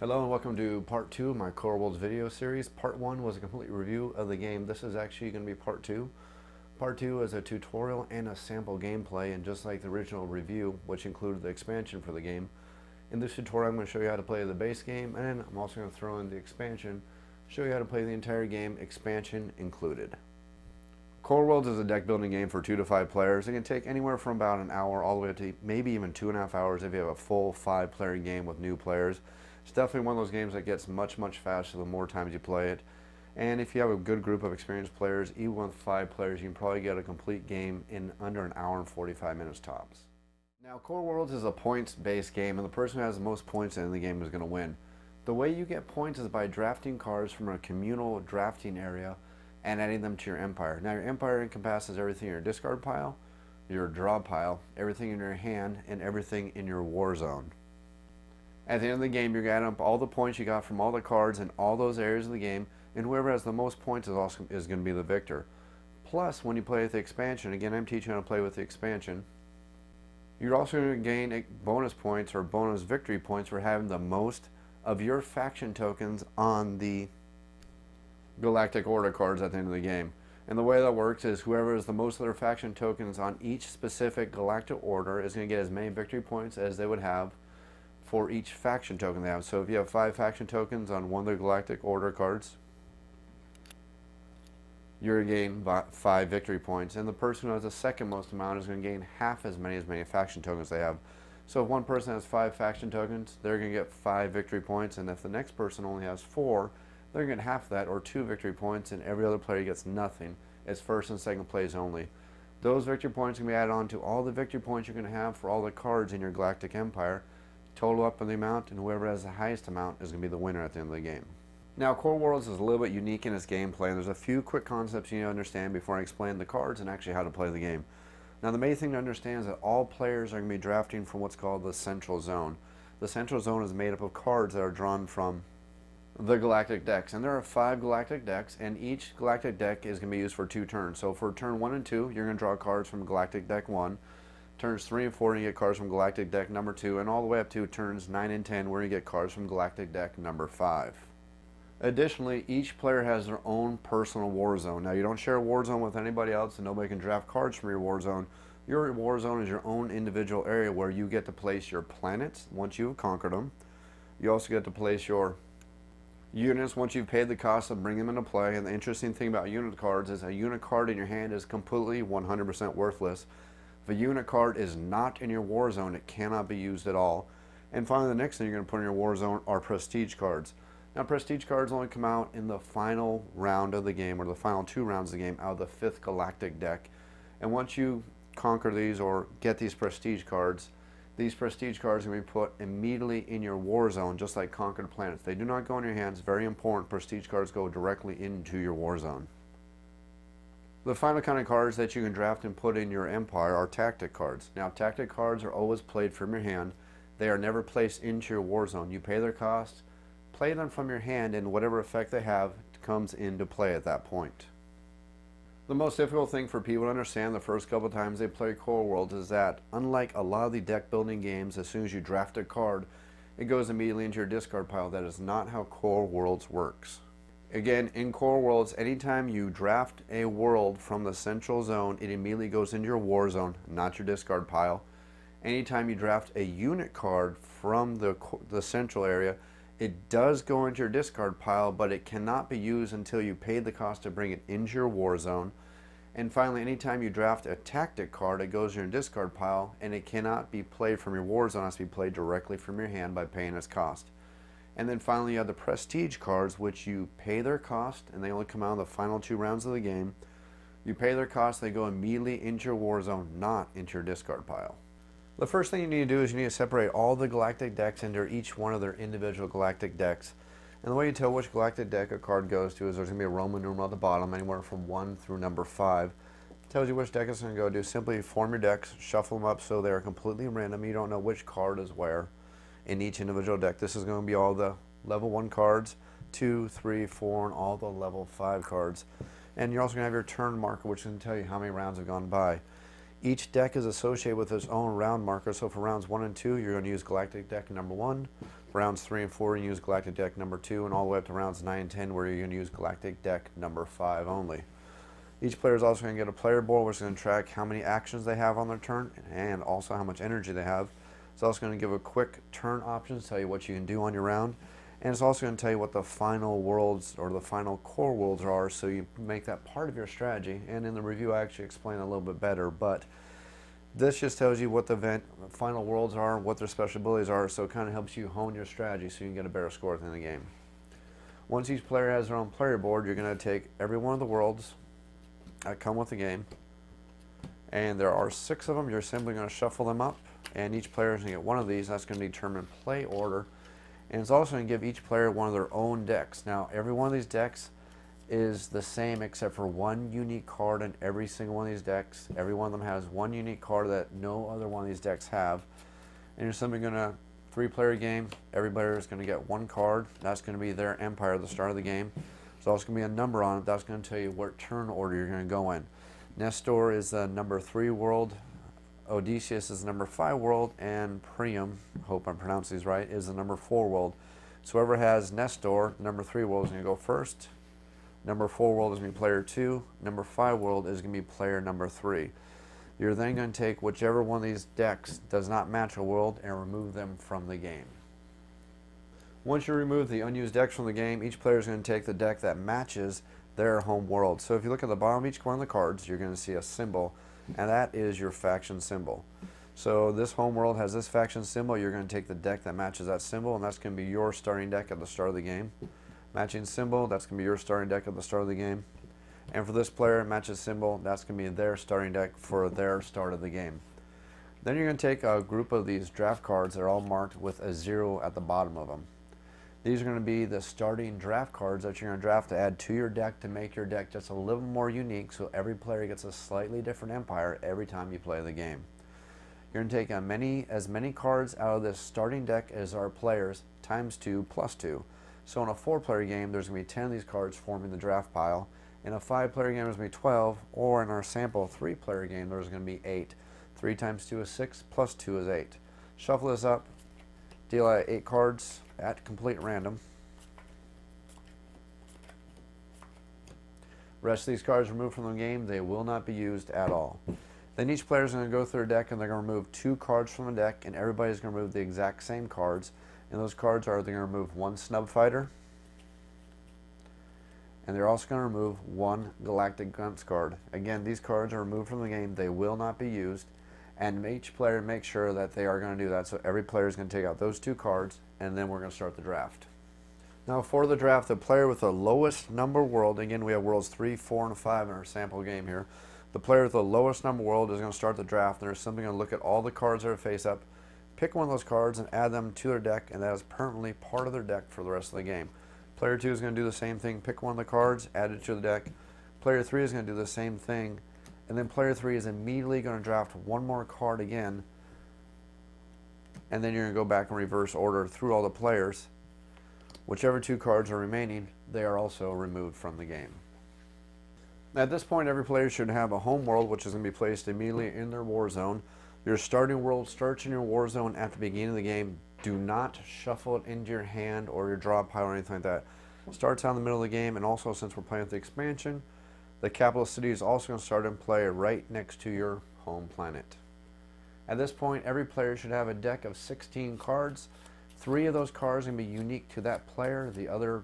Hello and welcome to part 2 of my Core Worlds video series. Part 1 was a complete review of the game. This is actually going to be part 2. Part 2 is a tutorial and a sample gameplay, and just like the original review, which included the expansion for the game, in this tutorial I'm going to show you how to play the base game, and then I'm also going to throw in the expansion, show you how to play the entire game, expansion included. Core Worlds is a deck building game for 2 to 5 players. It can take anywhere from about an hour all the way up to maybe even 2.5 hours if you have a full 5-player game with new players. It's definitely one of those games that gets much faster the more times you play it. And if you have a good group of experienced players, even with 5 players, you can probably get a complete game in under an hour and 45 minutes tops. Now, Core Worlds is a points-based game, and the person who has the most points in the game is going to win. The way you get points is by drafting cards from a communal drafting area and adding them to your empire. Now, your empire encompasses everything in your discard pile, your draw pile, everything in your hand, and everything in your war zone. At the end of the game, you're adding up all the points you got from all the cards in all those areas of the game, and whoever has the most points is going to be the victor. Plus, when you play with the expansion, again, I'm teaching how to play with the expansion, you're also going to gain bonus points or bonus victory points for having the most of your faction tokens on the Galactic Order cards at the end of the game. And the way that works is whoever has the most of their faction tokens on each specific Galactic Order is going to get as many victory points as they would have for each faction token they have. So if you have 5 faction tokens on one of the Galactic Order cards, you're going to gain 5 victory points, and the person who has the second most amount is going to gain half as many faction tokens they have. So if one person has 5 faction tokens, they're going to get 5 victory points, and if the next person only has 4, they're going to get half that, or 2 victory points, and every other player gets nothing. It's first and second plays only. Those victory points can be added on to all the victory points you're going to have for all the cards in your Galactic Empire. Total up on the amount, and whoever has the highest amount is going to be the winner at the end of the game. Now, Core Worlds is a little bit unique in its gameplay, and there's a few quick concepts you need to understand before I explain the cards and actually how to play the game. Now, the main thing to understand is that all players are going to be drafting from what's called the central zone. The central zone is made up of cards that are drawn from the galactic decks, and there are 5 galactic decks, and each galactic deck is going to be used for 2 turns. So for turn 1 and 2, you're going to draw cards from Galactic Deck 1. Turns 3 and 4, you get cards from Galactic Deck number 2, and all the way up to turns 9 and 10, where you get cards from Galactic Deck number 5. Additionally, each player has their own personal war zone. Now, you don't share a war zone with anybody else, and nobody can draft cards from your war zone. Your war zone is your own individual area where you get to place your planets once you've conquered them. You also get to place your units once you've paid the cost of bringing them into play. And the interesting thing about unit cards is a unit card in your hand is completely 100% worthless. If a unit card is not in your war zone, it cannot be used at all. And finally, the next thing you're going to put in your war zone are prestige cards. Now, prestige cards only come out in the final round of the game, or the final 2 rounds of the game, out of the 5th Galactic Deck. And once you conquer these or get these prestige cards are going to be put immediately in your war zone, just like conquered planets. They do not go in your hands. Very important. Prestige cards go directly into your war zone. The final kind of cards that you can draft and put in your empire are tactic cards. Now, tactic cards are always played from your hand. They are never placed into your war zone. You pay their cost, play them from your hand, and whatever effect they have comes into play at that point. The most difficult thing for people to understand the first couple times they play Core Worlds is that, unlike a lot of the deck building games, as soon as you draft a card, it goes immediately into your discard pile. That is not how Core Worlds works. Again, in Core Worlds, anytime you draft a world from the central zone, it immediately goes into your war zone, not your discard pile. Anytime you draft a unit card from the central area, it does go into your discard pile, but it cannot be used until you pay the cost to bring it into your war zone. And finally, anytime you draft a tactic card, it goes in your discard pile, and it cannot be played from your war zone. It has to be played directly from your hand by paying its cost. And then finally, you have the prestige cards, which you pay their cost, and they only come out in the final 2 rounds of the game. You pay their cost, they go immediately into your war zone, not into your discard pile. The first thing you need to do is you need to separate all the galactic decks into each one of their individual galactic decks. And the way you tell which galactic deck a card goes to is there's going to be a Roman numeral at the bottom, anywhere from 1 through number 5. It tells you which deck it's going to go to. Simply form your decks, shuffle them up so they are completely random. You don't know which card is where in each individual deck. This is going to be all the level 1 cards, 2, 3, 4, and all the level 5 cards. And you're also going to have your turn marker, which can tell you how many rounds have gone by. Each deck is associated with its own round marker, so for rounds 1 and 2, you're going to use Galactic Deck number 1. For rounds 3 and 4, you use Galactic Deck number 2, and all the way up to rounds 9 and 10, where you're going to use Galactic Deck number 5 only. Each player is also going to get a player board, which is going to track how many actions they have on their turn, and also how much energy they have. It's also going to give a quick turn options, tell you what you can do on your round, and it's also going to tell you what the final worlds, or the final core worlds are, so you make that part of your strategy. And in the review I actually explain a little bit better, but this just tells you what the final worlds are, what their special abilities are, so it kind of helps you hone your strategy so you can get a better score at the end of the game. Once each player has their own player board, you're going to take every one of the worlds that come with the game, and there are 6 of them. You're simply going to shuffle them up, and each player is going to get one of these. That's going to determine play order, and it's also going to give each player one of their own decks. Now, every one of these decks is the same except for one unique card in every single one of these decks. Every one of them has one unique card that no other one of these decks have. And you're simply going to, 3-player game, every player is going to get one card. That's going to be their empire at the start of the game. There's also going to be a number on it. That's going to tell you what turn order you're going to go in. Nestor is the number 3 world. Odysseus is the number 5 world. And Priam, hope I'm pronouncing these right, is the number 4 world. So whoever has Nestor, the number 3 world, is going to go first. Number 4 world is going to be player 2. Number 5 world is going to be player number 3. You're then going to take whichever one of these decks does not match a world and remove them from the game. Once you remove the unused decks from the game, each player is going to take the deck that matches their home world. So if you look at the bottom of each one of the cards, you're going to see a symbol, and that is your faction symbol. So this home world has this faction symbol. You're going to take the deck that matches that symbol, and that's going to be your starting deck at the start of the game. Matching symbol, that's going to be your starting deck at the start of the game. And for this player, matches symbol, that's going to be their starting deck for their start of the game. Then you're going to take a group of these draft cards that are all marked with a 0 at the bottom of them. These are going to be the starting draft cards that you're going to draft to add to your deck to make your deck just a little more unique, so every player gets a slightly different empire every time you play the game. You're going to take as many cards out of this starting deck as our players times 2 plus 2. So in a 4-player game, there's going to be 10 of these cards forming the draft pile. In a 5-player game, there's going to be 12, or in our sample 3-player game, there's going to be 8. 3 times 2 is 6, plus 2 is 8. Shuffle this up, deal out 8 cards at complete random. Rest of these cards removed from the game, they will not be used at all. Then each player is going to go through their deck, and they're going to remove 2 cards from the deck, and everybody's going to remove the exact same cards. And those cards are, they're going to remove 1 snub fighter, and they're also going to remove 1 Galactic Conquest card. Again, these cards are removed from the game. They will not be used, and each player make sure that they are going to do that. So every player is going to take out those 2 cards, and then we're going to start the draft. Now for the draft, the player with the lowest number world, again we have worlds 3, 4, and 5 in our sample game here. The player with the lowest number world is going to start the draft, and they're simply going to look at all the cards that are face up, pick one of those cards and add them to their deck, and that is permanently part of their deck for the rest of the game. Player 2 is going to do the same thing, pick one of the cards, add it to the deck. Player 3 is going to do the same thing, and then player 3 is immediately going to draft one more card again, and then you're going to go back in reverse order through all the players. Whichever 2 cards are remaining, they are also removed from the game. At this point, every player should have a home world, which is going to be placed immediately in their war zone. Your starting world starts in your war zone at the beginning of the game. Do not shuffle it into your hand or your draw pile or anything like that. It starts out in the middle of the game, and also since we're playing with the expansion, the capital city is also going to start in play right next to your home planet. At this point, every player should have a deck of 16 cards. 3 of those cards are going to be unique to that player. The other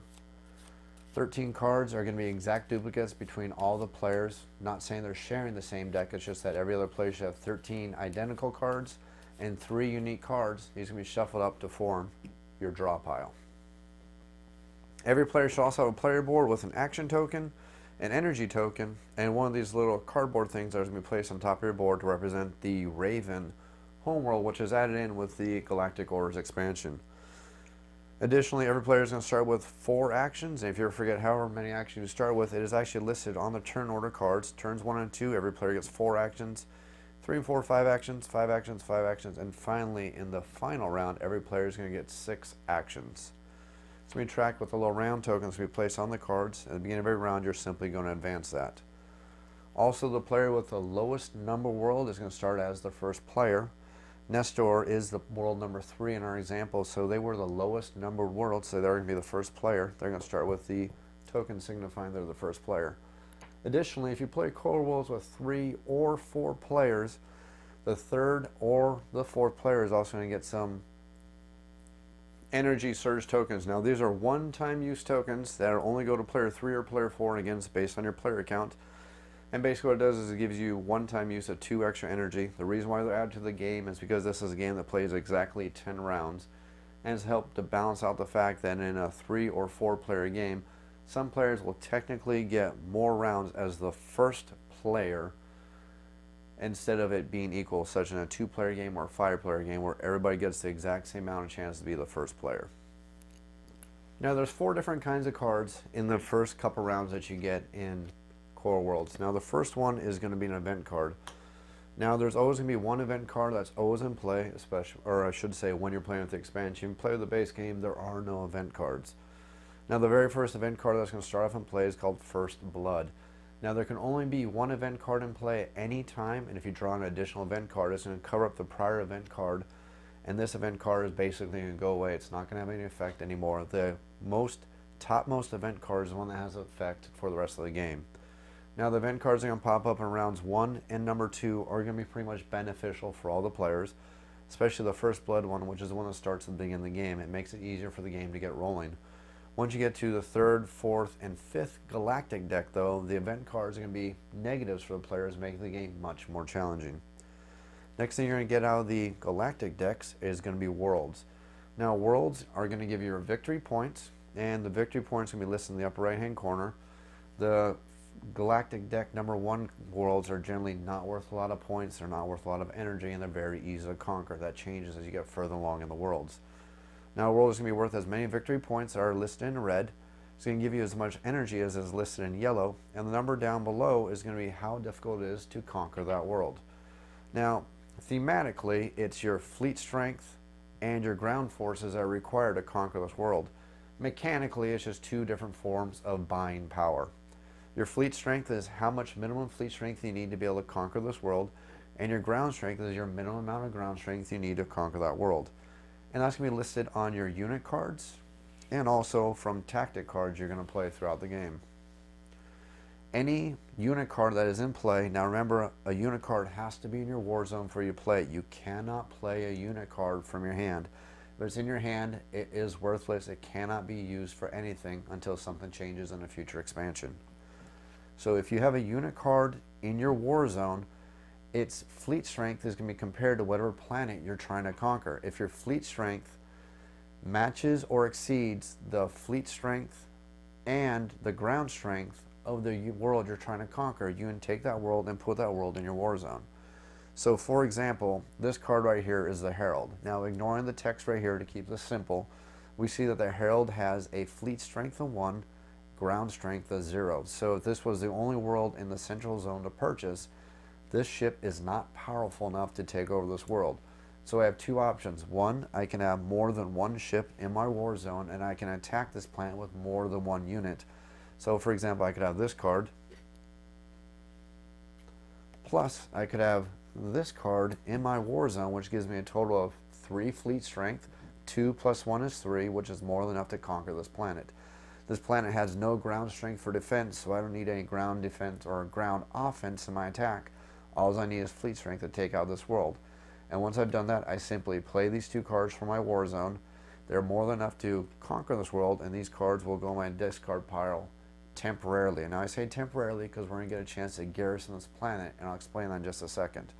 13 cards are going to be exact duplicates between all the players. Not saying they're sharing the same deck, it's just that every other player should have 13 identical cards and 3 unique cards. These are going to be shuffled up to form your draw pile. Every player should also have a player board with an action token, an energy token, and one of these little cardboard things that is going to be placed on top of your board to represent the Raven homeworld, which is added in with the Galactic Orders expansion. Additionally, every player is going to start with 4 actions. And if you ever forget however many actions you start with, it is actually listed on the turn order cards. Turns 1 and 2, every player gets 4 actions. 3 and 4, 5 actions, 5 actions, 5 actions. And finally, in the final round, every player is going to get 6 actions. It's going to be tracked with a little round tokens to be placed on the cards. At the beginning of every round, you're simply going to advance that. Also, the player with the lowest number world is going to start as the first player. Nestor is the world number 3 in our example, so they were the lowest numbered world, so they're going to be the first player. They're going to start with the token signifying they're the first player. Additionally, if you play core worlds with 3 or 4 players, the third or the fourth player is also going to get some energy surge tokens. Now, these are one-time use tokens that only go to player 3 or player 4, and again, it's based on your player count. And basically what it does is it gives you one-time use of 2 extra energy. The reason why they're added to the game is because this is a game that plays exactly 10 rounds. And it's helped to balance out the fact that in a 3 or 4 player game, some players will technically get more rounds as the first player instead of it being equal, such in a 2-player game or a 5-player game where everybody gets the exact same amount of chance to be the first player. Now, there's 4 different kinds of cards in the first couple rounds that you get in Core Worlds. Now, the first one is going to be an event card. Now, there's always going to be one event card that's always in play, especially, or I should say, when you're playing with the expansion. You play with the base game, there are no event cards. Now, the very first event card that's going to start off in play is called First Blood. Now, there can only be one event card in play at any time, and if you draw an additional event card, it's going to cover up the prior event card, and this event card is basically going to go away. It's not going to have any effect anymore. The topmost event card is the one that has effect for the rest of the game. Now, the event cards are going to pop up in rounds 1 and number 2 are going to be pretty much beneficial for all the players, especially the First Blood one, which is the one that starts at the beginning of the game. It makes it easier for the game to get rolling. Once you get to the 3rd, 4th, and 5th Galactic deck, though, the event cards are going to be negatives for the players, making the game much more challenging. Next thing you're going to get out of the Galactic decks is going to be Worlds. Now, Worlds are going to give you your victory points, and the victory points are going to be listed in the upper right-hand corner. The Galactic deck number 1 worlds are generally not worth a lot of points, they're not worth a lot of energy, and they're very easy to conquer. That changes as you get further along in the worlds. Now, a world is going to be worth as many victory points that are listed in red. It's going to give you as much energy as is listed in yellow, and the number down below is going to be how difficult it is to conquer that world. Now, thematically, it's your fleet strength and your ground forces that are required to conquer this world. Mechanically, it's just 2 different forms of buying power. Your fleet strength is how much minimum fleet strength you need to be able to conquer this world, and your ground strength is your minimum amount of ground strength you need to conquer that world. And that's going to be listed on your unit cards and also from tactic cards you're going to play throughout the game. Any unit card that is in play, now remember, a unit card has to be in your war zone for you to play it. You cannot play a unit card from your hand. If it's in your hand, it is worthless. It cannot be used for anything until something changes in a future expansion. So if you have a unit card in your war zone, its fleet strength is going to be compared to whatever planet you're trying to conquer. If your fleet strength matches or exceeds the fleet strength and the ground strength of the world you're trying to conquer, you can take that world and put that world in your war zone. So for example, this card right here is the Herald. Now, ignoring the text right here to keep this simple, we see that the Herald has a fleet strength of 1, ground strength of 0. So if this was the only world in the central zone to purchase, this ship is not powerful enough to take over this world. So I have 2 options. 1, I can have more than 1 ship in my war zone, and I can attack this planet with more than 1 unit. So for example, I could have this card, plus I could have this card in my war zone, which gives me a total of 3 fleet strength. 2 plus 1 is 3, which is more than enough to conquer this planet. This planet has no ground strength for defense, so I don't need any ground defense or ground offense in my attack. All I need is fleet strength to take out this world. And once I've done that, I simply play these 2 cards from my war zone. They're more than enough to conquer this world, and these cards will go in my discard pile temporarily. And now I say temporarily because we're going to get a chance to garrison this planet, and I'll explain that in just a second.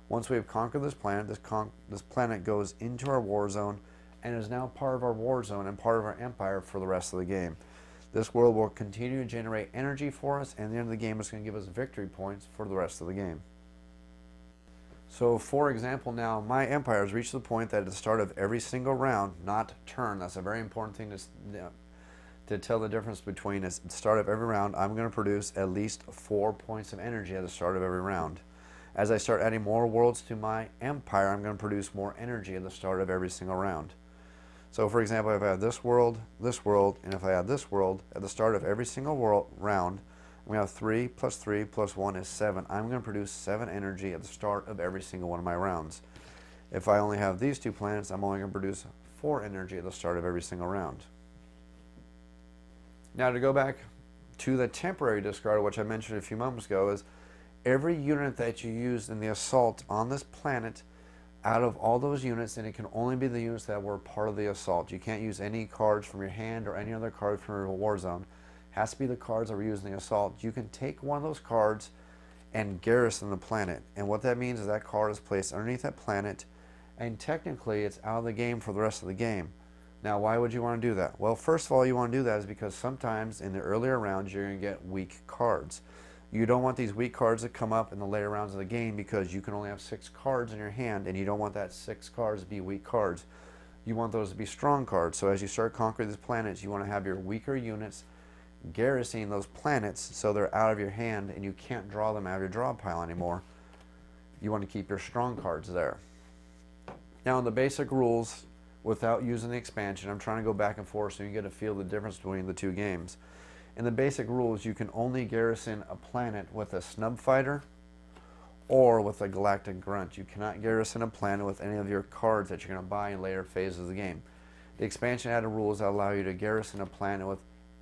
Once we've conquered this planet, this planet goes into our war zone and is now part of our war zone and part of our empire for the rest of the game. This world will continue to generate energy for us, and at the end of the game it's going to give us victory points for the rest of the game. So for example, now my empire has reached the point that at the start of every single round, not turn, that's a very important thing to tell the difference between at the start of every round, I'm going to produce at least 4 points of energy at the start of every round. As I start adding more worlds to my empire, I'm going to produce more energy at the start of every single round. So for example, if I have this world, and if I add this world, at the start of every single round, We have 3 plus 1 is 7. I'm going to produce 7 energy at the start of every single one of my rounds. If I only have these 2 planets, I'm only going to produce 4 energy at the start of every single round. Now to go back to the temporary discard, which I mentioned a few moments ago, is every unit that you use in the assault on this planet, out of all those units, and it can only be the units that were part of the assault. You can't use any cards from your hand or any other card from your war zone. It has to be the cards that were used in the assault. You can take one of those cards and garrison the planet. And what that means is that card is placed underneath that planet, and technically it's out of the game for the rest of the game. Now, why would you want to do that? Well, first of all, you want to do that is because sometimes in the earlier rounds you're going to get weak cards. You don't want these weak cards to come up in the later rounds of the game because you can only have 6 cards in your hand, and you don't want that 6 cards to be weak cards. You want those to be strong cards. So as you start conquering these planets, you want to have your weaker units garrisoning those planets so they're out of your hand and you can't draw them out of your draw pile anymore. You want to keep your strong cards there. Now, in the basic rules, without using the expansion, I'm trying to go back and forth so you get a feel of the difference between the 2 games. In the basic rules, you can only garrison a planet with a snub fighter or with a galactic grunt. You cannot garrison a planet with any of your cards that you're going to buy in later phases of the game. The expansion added rules that allow you to garrison a planet with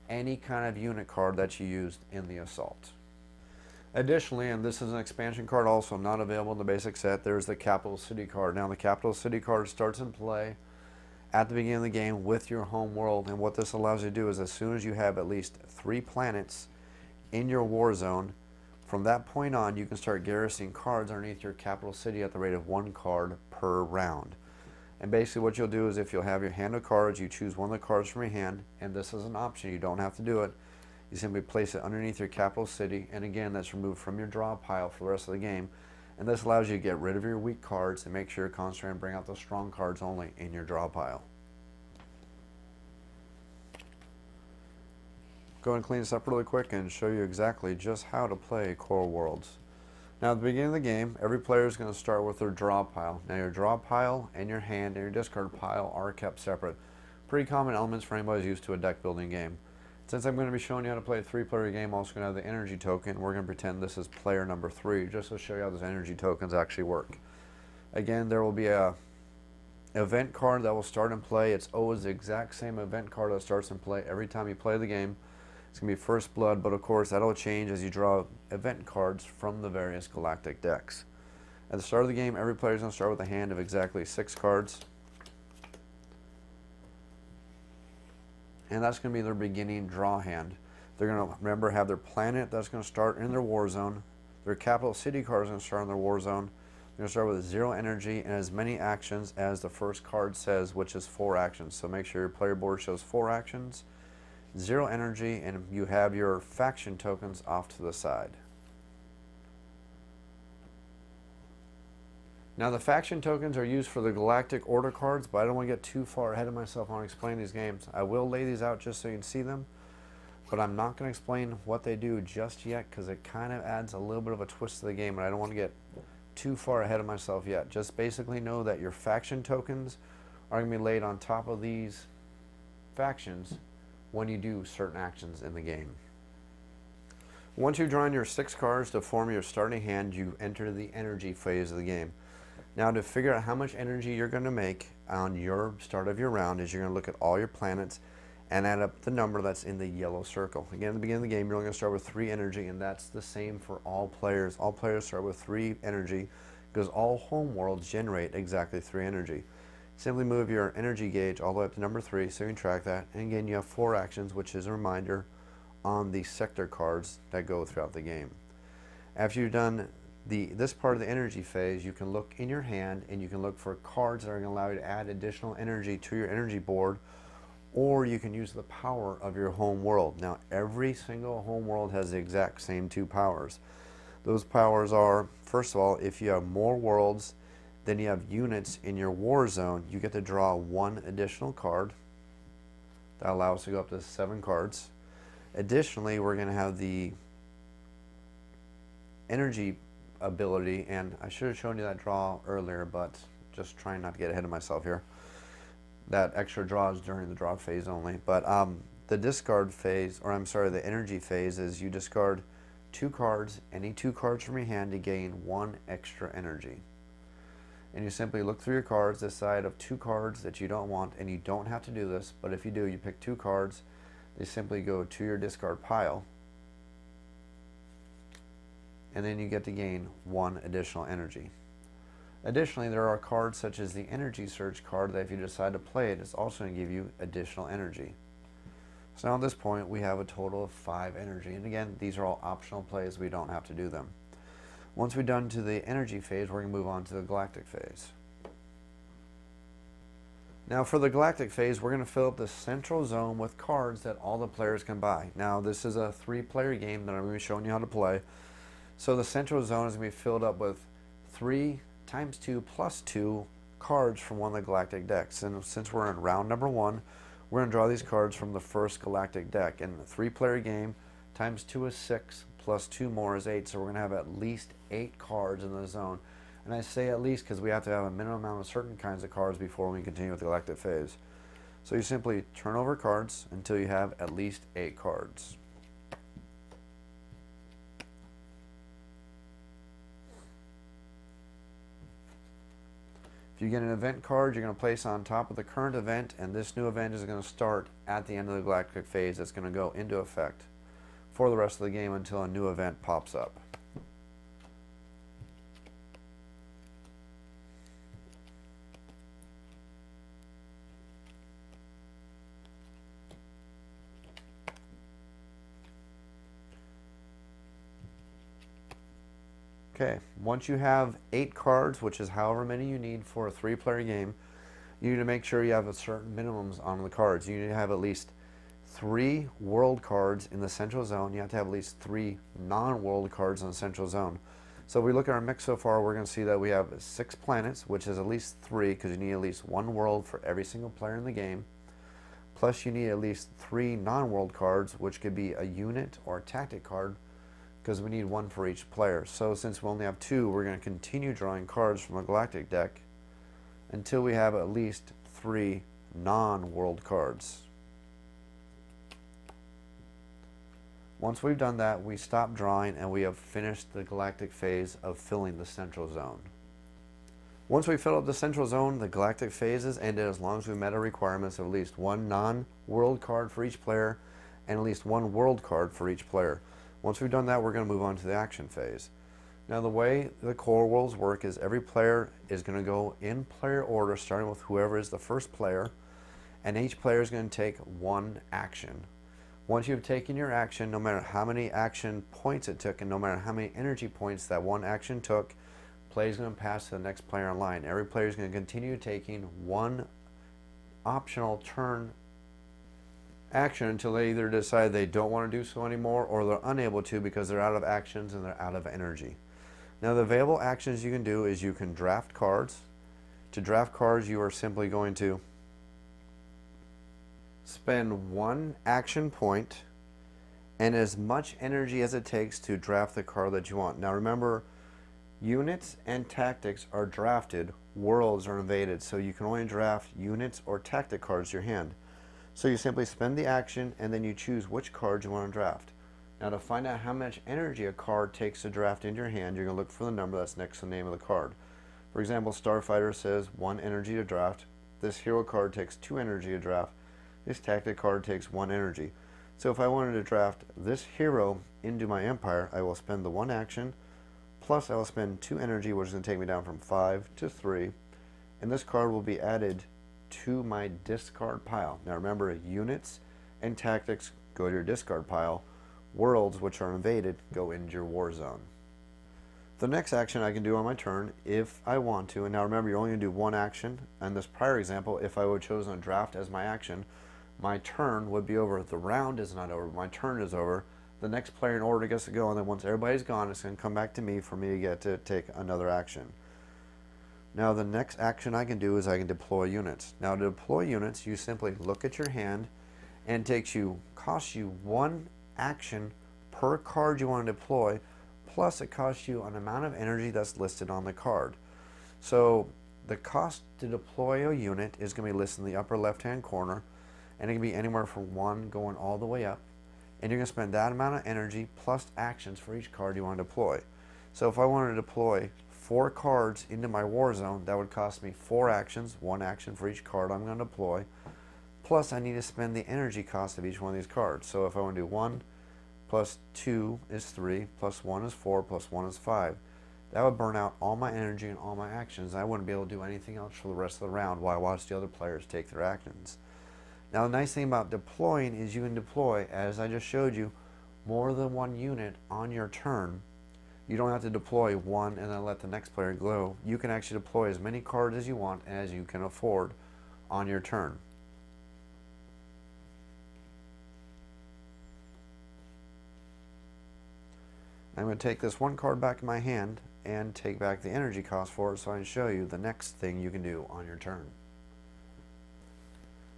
any kind of unit card that you used in the assault. Additionally, and this is an expansion card also not available in the basic set, there's the Capital City card. Now, the Capital City card starts in play at the beginning of the game with your home world, and what this allows you to do is as soon as you have at least 3 planets in your war zone, from that point on you can start garrisoning cards underneath your capital city at the rate of 1 card per round. And basically what you'll do is if you'll have your hand of cards, you choose one of the cards from your hand, and this is an option, you don't have to do it. You simply place it underneath your capital city, and again that's removed from your draw pile for the rest of the game. And this allows you to get rid of your weak cards and make sure you're concentrating and bring out those strong cards only in your draw pile. Go ahead and clean this up really quick and show you exactly just how to play Core Worlds. Now at the beginning of the game, every player is going to start with their draw pile. Now your draw pile and your hand and your discard pile are kept separate. Pretty common elements for anybody who's used to a deck building game. Since I'm going to be showing you how to play a 3-player game, I'm also going to have the energy token. We're going to pretend this is player number 3, just to show you how those energy tokens actually work. Again, there will be a event card that will start in play. It's always the exact same event card that starts in play every time you play the game. It's going to be First Blood, but of course that'll change as you draw event cards from the various galactic decks. At the start of the game, every player is going to start with a hand of exactly 6 cards. And that's going to be their beginning draw hand. They're going to, remember, have their planet that's going to start in their war zone. Their capital city card is going to start in their war zone. They're going to start with 0 energy and as many actions as the first card says, which is 4 actions. So make sure your player board shows 4 actions, 0 energy, and you have your faction tokens off to the side. Now the faction tokens are used for the Galactic Order cards, but I don't want to get too far ahead of myself on explaining these games. I will lay these out just so you can see them, but I'm not going to explain what they do just yet because it kind of adds a little bit of a twist to the game, and I don't want to get too far ahead of myself yet. Just basically know that your faction tokens are going to be laid on top of these factions when you do certain actions in the game. Once you've drawn your 6 cards to form your starting hand, you enter the energy phase of the game. Now to figure out how much energy you're going to make on your start of your round is you're going to look at all your planets and add up the number that's in the yellow circle. Again, at the beginning of the game, you're only going to start with 3 energy, and that's the same for all players. All players start with 3 energy because all home worlds generate exactly 3 energy. Simply move your energy gauge all the way up to number 3 so you can track that. And again, you have 4 actions, which is a reminder on the sector cards that go throughout the game. After you've done this part of the energy phase, you can look in your hand and you can look for cards that are going to allow you to add additional energy to your energy board, or you can use the power of your home world. Now every single home world has the exact same 2 powers. Those powers are, first of all, if you have more worlds than you have units in your war zone, you get to draw 1 additional card. That allows us to go up to 7 cards. Additionally, we're going to have the energy ability, and I should have shown you that draw earlier, but just trying not to get ahead of myself here. That extra draw is during the draw phase only. But the discard phase, or I'm sorry, the energy phase is you discard 2 cards, any 2 cards from your hand, to gain 1 extra energy. And you simply look through your cards, decide of 2 cards that you don't want, and you don't have to do this, but if you do, you pick 2 cards, they simply go to your discard pile, and then you get to gain 1 additional energy. Additionally, there are cards such as the Energy Surge card that if you decide to play it, it's also going to give you additional energy. So now at this point, we have a total of 5 energy. And again, these are all optional plays. We don't have to do them. Once we're done to the energy phase, we're going to move on to the galactic phase. Now for the galactic phase, we're going to fill up the central zone with cards that all the players can buy. Now this is a 3-player game that I'm going to be showing you how to play. So the central zone is going to be filled up with 3 times 2 plus 2 cards from one of the galactic decks. And since we're in round number 1, we're going to draw these cards from the first galactic deck. And the 3-player game, times 2 is 6, plus 2 more is 8. So we're going to have at least 8 cards in the zone. And I say at least because we have to have a minimum amount of certain kinds of cards before we continue with the galactic phase. So you simply turn over cards until you have at least 8 cards. If you get an event card, you're going to place on top of the current event, and this new event is going to start at the end of the galactic phase. It's going to go into effect for the rest of the game until a new event pops up. Okay, once you have 8 cards, which is however many you need for a 3-player game, you need to make sure you have a certain minimums on the cards. You need to have at least 3 world cards in the central zone. You have to have at least 3 non-world cards in the central zone. So if we look at our mix so far, we're going to see that we have 6 planets, which is at least 3, because you need at least 1 world for every single player in the game. Plus you need at least 3 non-world cards, which could be a unit or a tactic card, because we need 1 for each player. So since we only have 2, we're going to continue drawing cards from a galactic deck until we have at least 3 non-world cards. Once we've done that, we stop drawing and we have finished the galactic phase of filling the central zone. Once we fill up the central zone, the galactic phase is ended as long as we met our requirements of at least 1 non-world card for each player and at least 1 world card for each player. Once we've done that, we're going to move on to the action phase. Now the way the core worlds work is every player is going to go in player order, starting with whoever is the first player, and each player is going to take 1 action. Once you've taken your action, no matter how many action points it took and no matter how many energy points that 1 action took, play is going to pass to the next player in line. Every player is going to continue taking 1 optional turn action until they either decide they don't want to do so anymore or they're unable to because they're out of actions and they're out of energy. Now the available actions you can do is you can draft cards. To draft cards, you are simply going to spend 1 action point and as much energy as it takes to draft the card that you want. Now remember, units and tactics are drafted, worlds are invaded, so you can only draft units or tactic cards to your hand. So you simply spend the action and then you choose which card you want to draft. Now to find out how much energy a card takes to draft into your hand, you're going to look for the number that's next to the name of the card. For example, Starfighter says 1 energy to draft. This hero card takes 2 energy to draft. This tactic card takes 1 energy. So if I wanted to draft this hero into my empire, I will spend the 1 action, plus I will spend 2 energy, which is going to take me down from 5 to 3. And this card will be added to my discard pile. Now remember, units and tactics go to your discard pile. Worlds, which are invaded, go into your war zone. The next action I can do on my turn if I want to, and now remember you're only going to do 1 action. In this prior example, if I would have chosen a draft as my action, my turn would be over. The round is not over, my turn is over. The next player in order gets to go, and then once everybody's gone, it's going to come back to me for me to get to take another action. Now the next action I can do is I can deploy units. Now to deploy units, you simply look at your hand and it costs you 1 action per card you want to deploy, plus it costs you an amount of energy that's listed on the card. So the cost to deploy a unit is going to be listed in the upper left hand corner, and it can be anywhere from 1 going all the way up. and you're going to spend that amount of energy plus actions for each card you want to deploy. So if I wanted to deploy 4 cards into my war zone, that would cost me 4 actions, 1 action for each card I'm going to deploy, plus I need to spend the energy cost of each one of these cards. So if I want to do 1 plus 2 is 3, plus 1 is 4, plus 1 is 5. That would burn out all my energy and all my actions. I wouldn't be able to do anything else for the rest of the round while I watch the other players take their actions. Now the nice thing about deploying is you can deploy, as I just showed you, more than one unit on your turn. You don't have to deploy one and then let the next player go. You can actually deploy as many cards as you want and as you can afford on your turn. I'm going to take this one card back in my hand and take back the energy cost for it so I can show you the next thing you can do on your turn.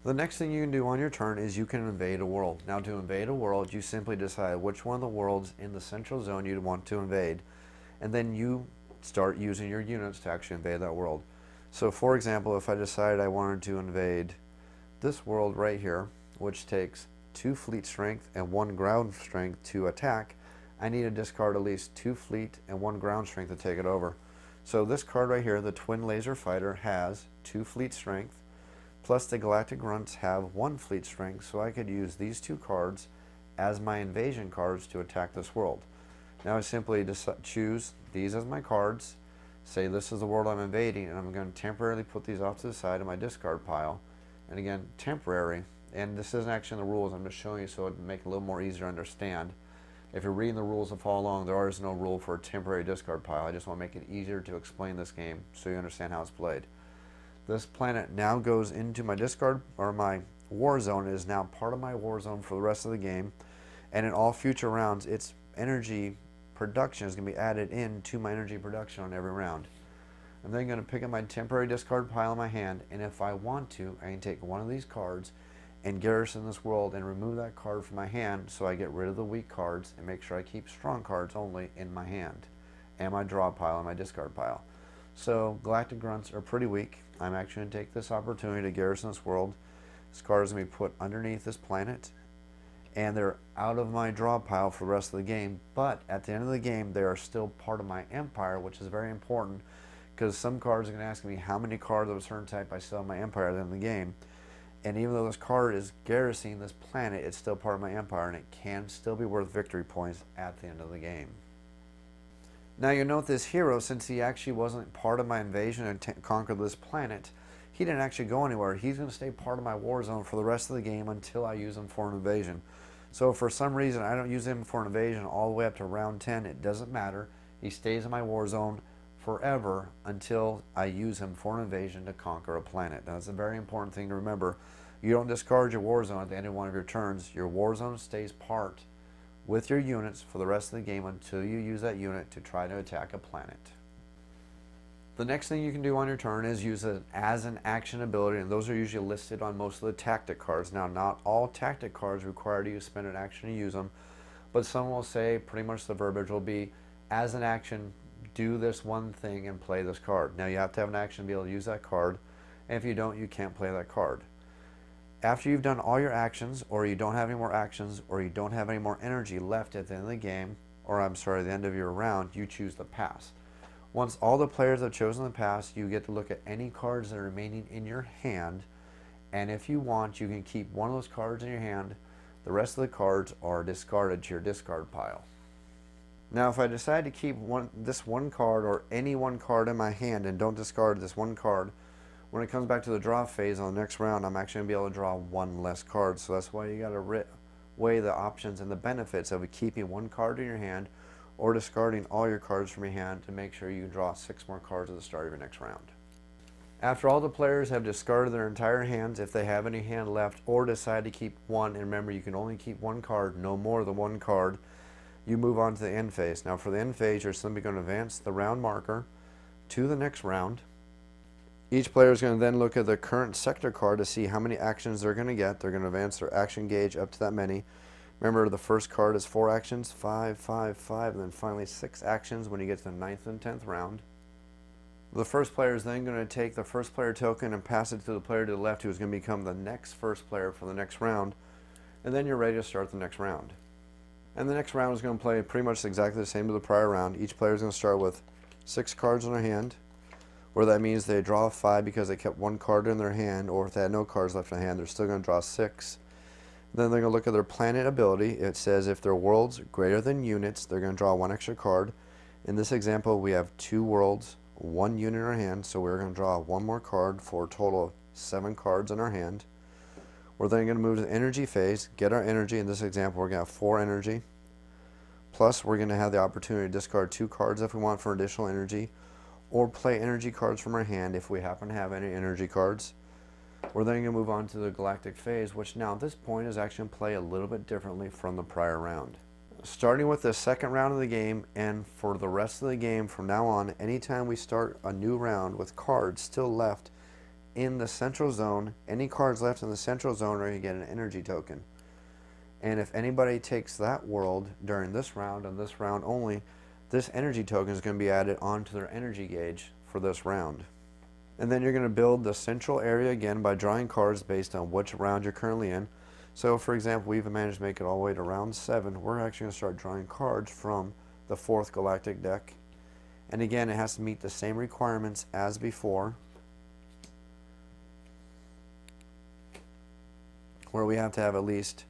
The next thing you can do on your turn is you can invade a world. Now to invade a world, you simply decide which one of the worlds in the central zone you'd want to invade, and then you start using your units to actually invade that world. So for example, if I decided I wanted to invade this world right here, which takes 2 fleet strength and 1 ground strength to attack, I need to discard at least 2 fleet and 1 ground strength to take it over. So this card right here, the Twin Laser Fighter, has 2 fleet strength, plus the Galactic Grunts have 1 fleet strength, so I could use these 2 cards as my invasion cards to attack this world. Now I simply choose these as my cards, say this is the world I'm invading, and I'm going to temporarily put these off to the side of my discard pile. And again, temporary, and this isn't actually in the rules, I'm just showing you so it would make it a little more easier to understand. If you're reading the rules and follow along, there is no rule for a temporary discard pile. I just want to make it easier to explain this game so you understand how it's played. This planet now goes into my discard, or my war zone. It is now part of my war zone for the rest of the game, and in all future rounds its energy production is going to be added into my energy production on every round. I'm then going to pick up my temporary discard pile in my hand, and if I want to, I can take one of these cards and garrison this world and remove that card from my hand so I get rid of the weak cards and make sure I keep strong cards only in my hand and my draw pile and my discard pile. So Galactic Grunts are pretty weak. I'm actually going to take this opportunity to garrison this world. This card is going to be put underneath this planet, and they're out of my draw pile for the rest of the game, but at the end of the game they are still part of my empire, which is very important because some cards are going to ask me how many cards of a certain type I still have in my empire at the end of the game. And even though this card is garrisoning this planet, it's still part of my empire, and it can still be worth victory points at the end of the game. Now you note this hero, since he actually wasn't part of my invasion and conquered this planet, he didn't actually go anywhere. He's going to stay part of my war zone for the rest of the game until I use him for an invasion. So if for some reason I don't use him for an invasion all the way up to round 10, it doesn't matter. He stays in my war zone forever until I use him for an invasion to conquer a planet. Now that's a very important thing to remember. You don't discard your war zone at the end of one of your turns. Your war zone stays part with your units for the rest of the game until you use that unit to try to attack a planet. The next thing you can do on your turn is use it as an action ability, and those are usually listed on most of the tactic cards. Now, not all tactic cards require you to spend an action to use them, but some will say pretty much the verbiage will be, as an action, do this one thing and play this card. Now, you have to have an action to be able to use that card, and if you don't, you can't play that card. After you've done all your actions, or you don't have any more actions, or you don't have any more energy left at the end of the game, or I'm sorry, the end of your round, you choose the pass. Once all the players have chosen the pass, you get to look at any cards that are remaining in your hand, and if you want, you can keep one of those cards in your hand. The rest of the cards are discarded to your discard pile. Now, if I decide to keep this one card or any one card in my hand and don't discard this one card, when it comes back to the draw phase on the next round, I'm actually going to be able to draw one less card. So that's why you got to weigh the options and the benefits of keeping one card in your hand or discarding all your cards from your hand to make sure you can draw 6 more cards at the start of your next round. After all the players have discarded their entire hands, if they have any hand left, or decide to keep one, and remember you can only keep one card, no more than one card, you move on to the end phase. Now for the end phase, you're simply going to advance the round marker to the next round. Each player is going to then look at the current sector card to see how many actions they're going to get. They're going to advance their action gauge up to that many. Remember, the first card is 4 actions, 5, 5, 5, and then finally 6 actions when you get to the 9th and 10th round. The first player is then going to take the first player token and pass it to the player to the left, who is going to become the next first player for the next round, and then you're ready to start the next round. And the next round is going to play pretty much exactly the same as the prior round. Each player is going to start with 6 cards in their hand, where that means they draw 5 because they kept 1 card in their hand, or if they had no cards left in their hand, they're still going to draw 6. Then they're going to look at their planet ability. It says if their worlds greater than units, they're going to draw 1 extra card. In this example, we have 2 worlds, 1 unit in our hand, so we're going to draw 1 more card for a total of 7 cards in our hand. We're then going to move to the energy phase, get our energy. In this example, we're going to have 4 energy. Plus, we're going to have the opportunity to discard 2 cards if we want for additional energy, or play energy cards from our hand if we happen to have any energy cards. We're then going to move on to the galactic phase, which now at this point is actually going to play a little bit differently from the prior round. Starting with the second round of the game, and for the rest of the game from now on, anytime we start a new round with cards still left in the central zone, any cards left in the central zone are going to get an energy token. And if anybody takes that world during this round and this round only, this energy token is going to be added onto their energy gauge for this round. And then you're going to build the central area again by drawing cards based on which round you're currently in. So for example, we've managed to make it all the way to round 7. We're actually going to start drawing cards from the 4th galactic deck. And again, it has to meet the same requirements as before, where we have to have at least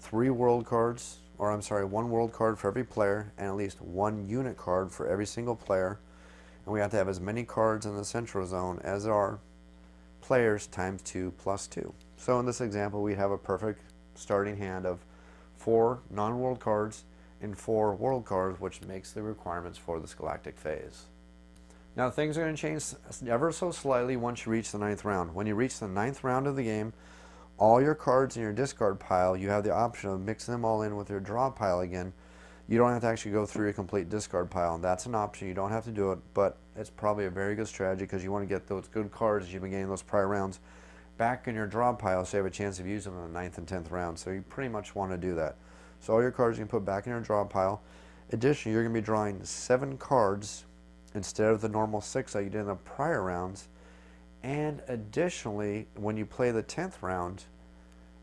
3 world cards, or I'm sorry, 1 world card for every player, and at least 1 unit card for every single player. And we have to have as many cards in the central zone as our players times 2 plus 2. So in this example, we'd have a perfect starting hand of 4 non-world cards and 4 world cards, which makes the requirements for this galactic phase. Now things are going to change ever so slightly once you reach the 9th round. When you reach the 9th round of the game, all your cards in your discard pile, you have the option of mixing them all in with your draw pile again. You don't have to actually go through your complete discard pile, and that's an option. You don't have to do it, but it's probably a very good strategy because you want to get those good cards that you've been getting those prior rounds back in your draw pile so you have a chance of using them in the 9th and 10th round. So you pretty much want to do that. So all your cards you can put back in your draw pile. Additionally, you're going to be drawing 7 cards instead of the normal 6 that you did in the prior rounds. And additionally, when you play the 10th round,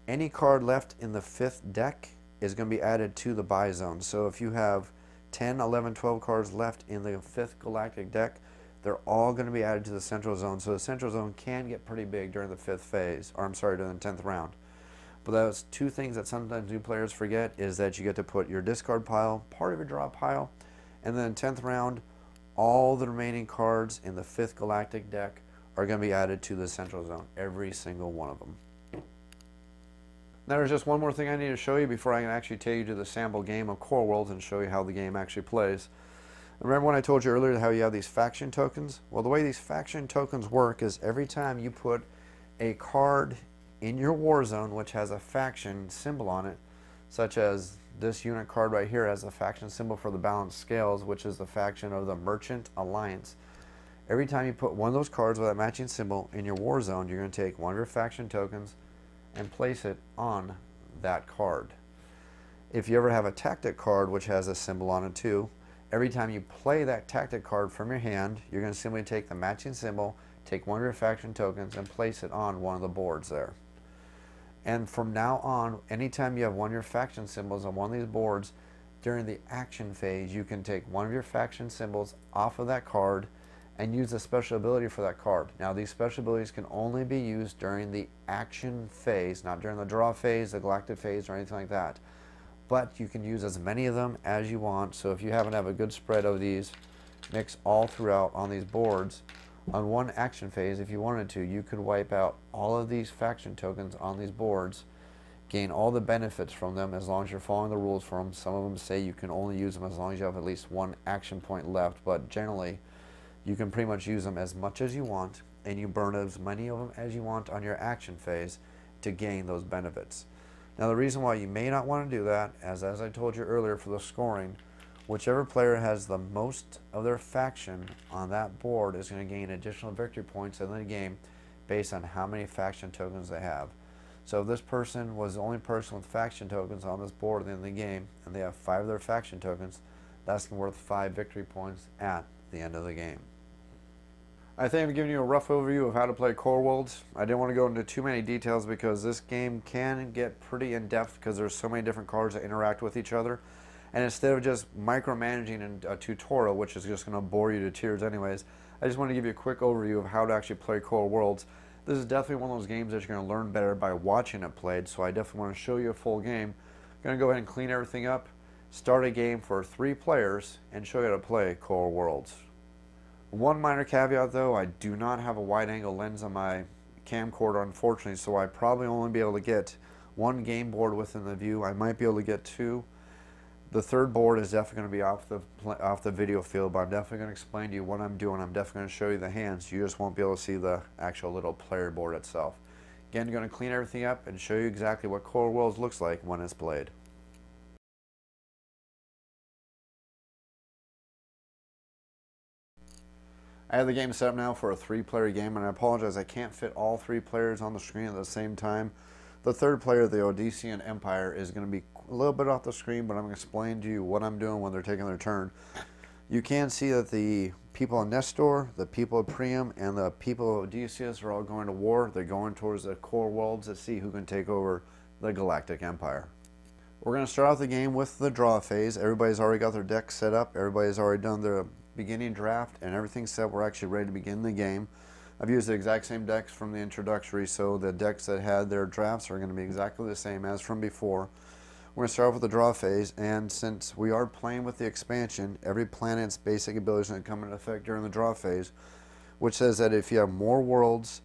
any card left in the 5th deck is going to be added to the buy zone. So if you have 10, 11, 12 cards left in the 5th galactic deck, they're all going to be added to the central zone. So the central zone can get pretty big during the 5th phase, or I'm sorry, during the 10th round. But those 2 things that sometimes new players forget is that you get to put your discard pile, part of your draw pile, and then 10th round, all the remaining cards in the 5th galactic deck are going to be added to the central zone, every single one of them. Now there's just one more thing I need to show you before I can actually take you to the sample game of Core Worlds and show you how the game actually plays. Remember when I told you earlier how you have these faction tokens? Well, the way these faction tokens work is every time you put a card in your war zone which has a faction symbol on it, such as this unit card right here has a faction symbol for the balanced scales, which is the faction of the Merchant Alliance. Every time you put one of those cards with that matching symbol in your war zone, you're going to take one of your faction tokens and place it on that card. If you ever have a tactic card which has a symbol on it too, every time you play that tactic card from your hand, you're going to simply take the matching symbol, take one of your faction tokens, and place it on one of the boards there. And from now on, anytime you have one of your faction symbols on one of these boards, during the action phase, you can take one of your faction symbols off of that card and use a special ability for that card. Now these special abilities can only be used during the action phase, not during the draw phase, the galactic phase, or anything like that. But you can use as many of them as you want. So if you happen to have a good spread of these, mix all throughout on these boards, on one action phase, if you wanted to, you could wipe out all of these faction tokens on these boards, gain all the benefits from them as long as you're following the rules for them. Some of them say you can only use them as long as you have at least 1 action point left, but generally you can pretty much use them as much as you want, and you burn as many of them as you want on your action phase to gain those benefits. Now the reason why you may not want to do that, as I told you earlier for the scoring, whichever player has the most of their faction on that board is going to gain additional victory points in the game based on how many faction tokens they have. So if this person was the only person with faction tokens on this board at the end of the game, and they have 5 of their faction tokens, that's worth 5 victory points at the end of the game. I think I've given you a rough overview of how to play Core Worlds. I didn't want to go into too many details because this game can get pretty in-depth because there's so many different cards that interact with each other. And instead of just micromanaging in a tutorial, which is just going to bore you to tears anyways, I just want to give you a quick overview of how to actually play Core Worlds. This is definitely one of those games that you're going to learn better by watching it played, so I definitely want to show you a full game. I'm going to go ahead and clean everything up, start a game for 3 players, and show you how to play Core Worlds. One minor caveat though, I do not have a wide angle lens on my camcorder unfortunately, so I probably only be able to get 1 game board within the view. I might be able to get 2. The 3rd board is definitely going to be off the video field, but I'm definitely going to explain to you what I'm doing. I'm definitely going to show you the hands. You just won't be able to see the actual little player board itself. Again, I'm going to clean everything up and show you exactly what Core Worlds looks like when it's played. I have the game set up now for a 3-player game, and I apologize I can't fit all 3 players on the screen at the same time. The 3rd player, the Odyssean Empire, is going to be a little bit off the screen, but I'm going to explain to you what I'm doing when they're taking their turn. You can see that the people of Nestor, the people of Priam, and the people of Odysseus are all going to war. They're going towards the Core Worlds to see who can take over the Galactic Empire. We're going to start off the game with the draw phase. Everybody's already got their deck set up. Everybody's already done their beginning draft and everything's set. We're actually ready to begin the game. I've used the exact same decks from the introductory, so the decks that had their drafts are going to be exactly the same as from before. We're going to start off with the draw phase, and since we are playing with the expansion, every planet's basic ability is going to come into effect during the draw phase, which says that if you have more worlds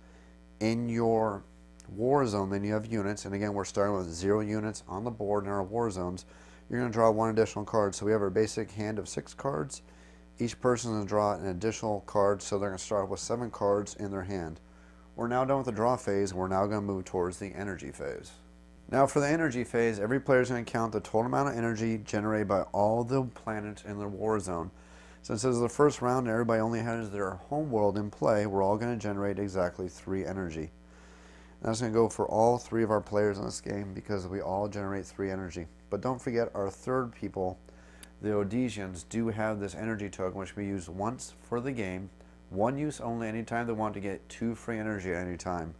in your war zone than you have units, and again we're starting with 0 units on the board in our war zones, you're going to draw 1 additional card. So we have our basic hand of 6 cards. Each person is going to draw an additional card, so they're going to start with 7 cards in their hand. We're now done with the draw phase, and we're now going to move towards the energy phase. Now for the energy phase, every player is going to count the total amount of energy generated by all the planets in their war zone. Since this is the first round and everybody only has their home world in play, we're all going to generate exactly 3 energy. And that's going to go for all 3 of our players in this game because we all generate 3 energy. But don't forget our 3rd people, the Odysseans, do have this energy token which we use once for the game, 1 use only anytime they want to get 2 free energy at any time.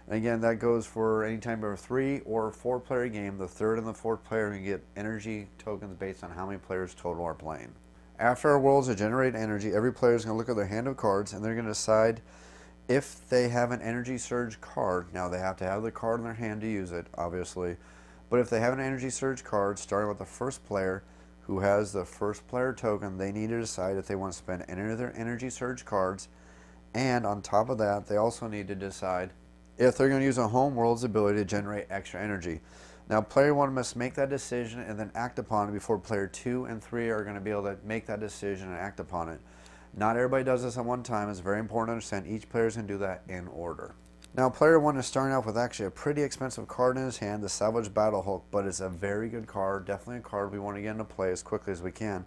And again, that goes for any time of a 3 or 4 player game. The 3rd and the 4th player can get energy tokens based on how many players total are playing. After our worlds are generated energy, every player is going to look at their hand of cards and they're going to decide if they have an energy surge card. Now they have to have the card in their hand to use it, obviously. But if they have an energy surge card, starting with the 1st player, who has the 1st player token, they need to decide if they want to spend any of their energy surge cards, and on top of that they also need to decide if they're going to use a home world's ability to generate extra energy. Now player 1 must make that decision and then act upon it before player 2 and 3 are going to be able to make that decision and act upon it. Not everybody does this at one time. It's very important to understand each player is going to do that in order. Now player 1 is starting off with actually a pretty expensive card in his hand, the Salvage Battle Hulk, but it's a very good card, definitely a card we want to get into play as quickly as we can.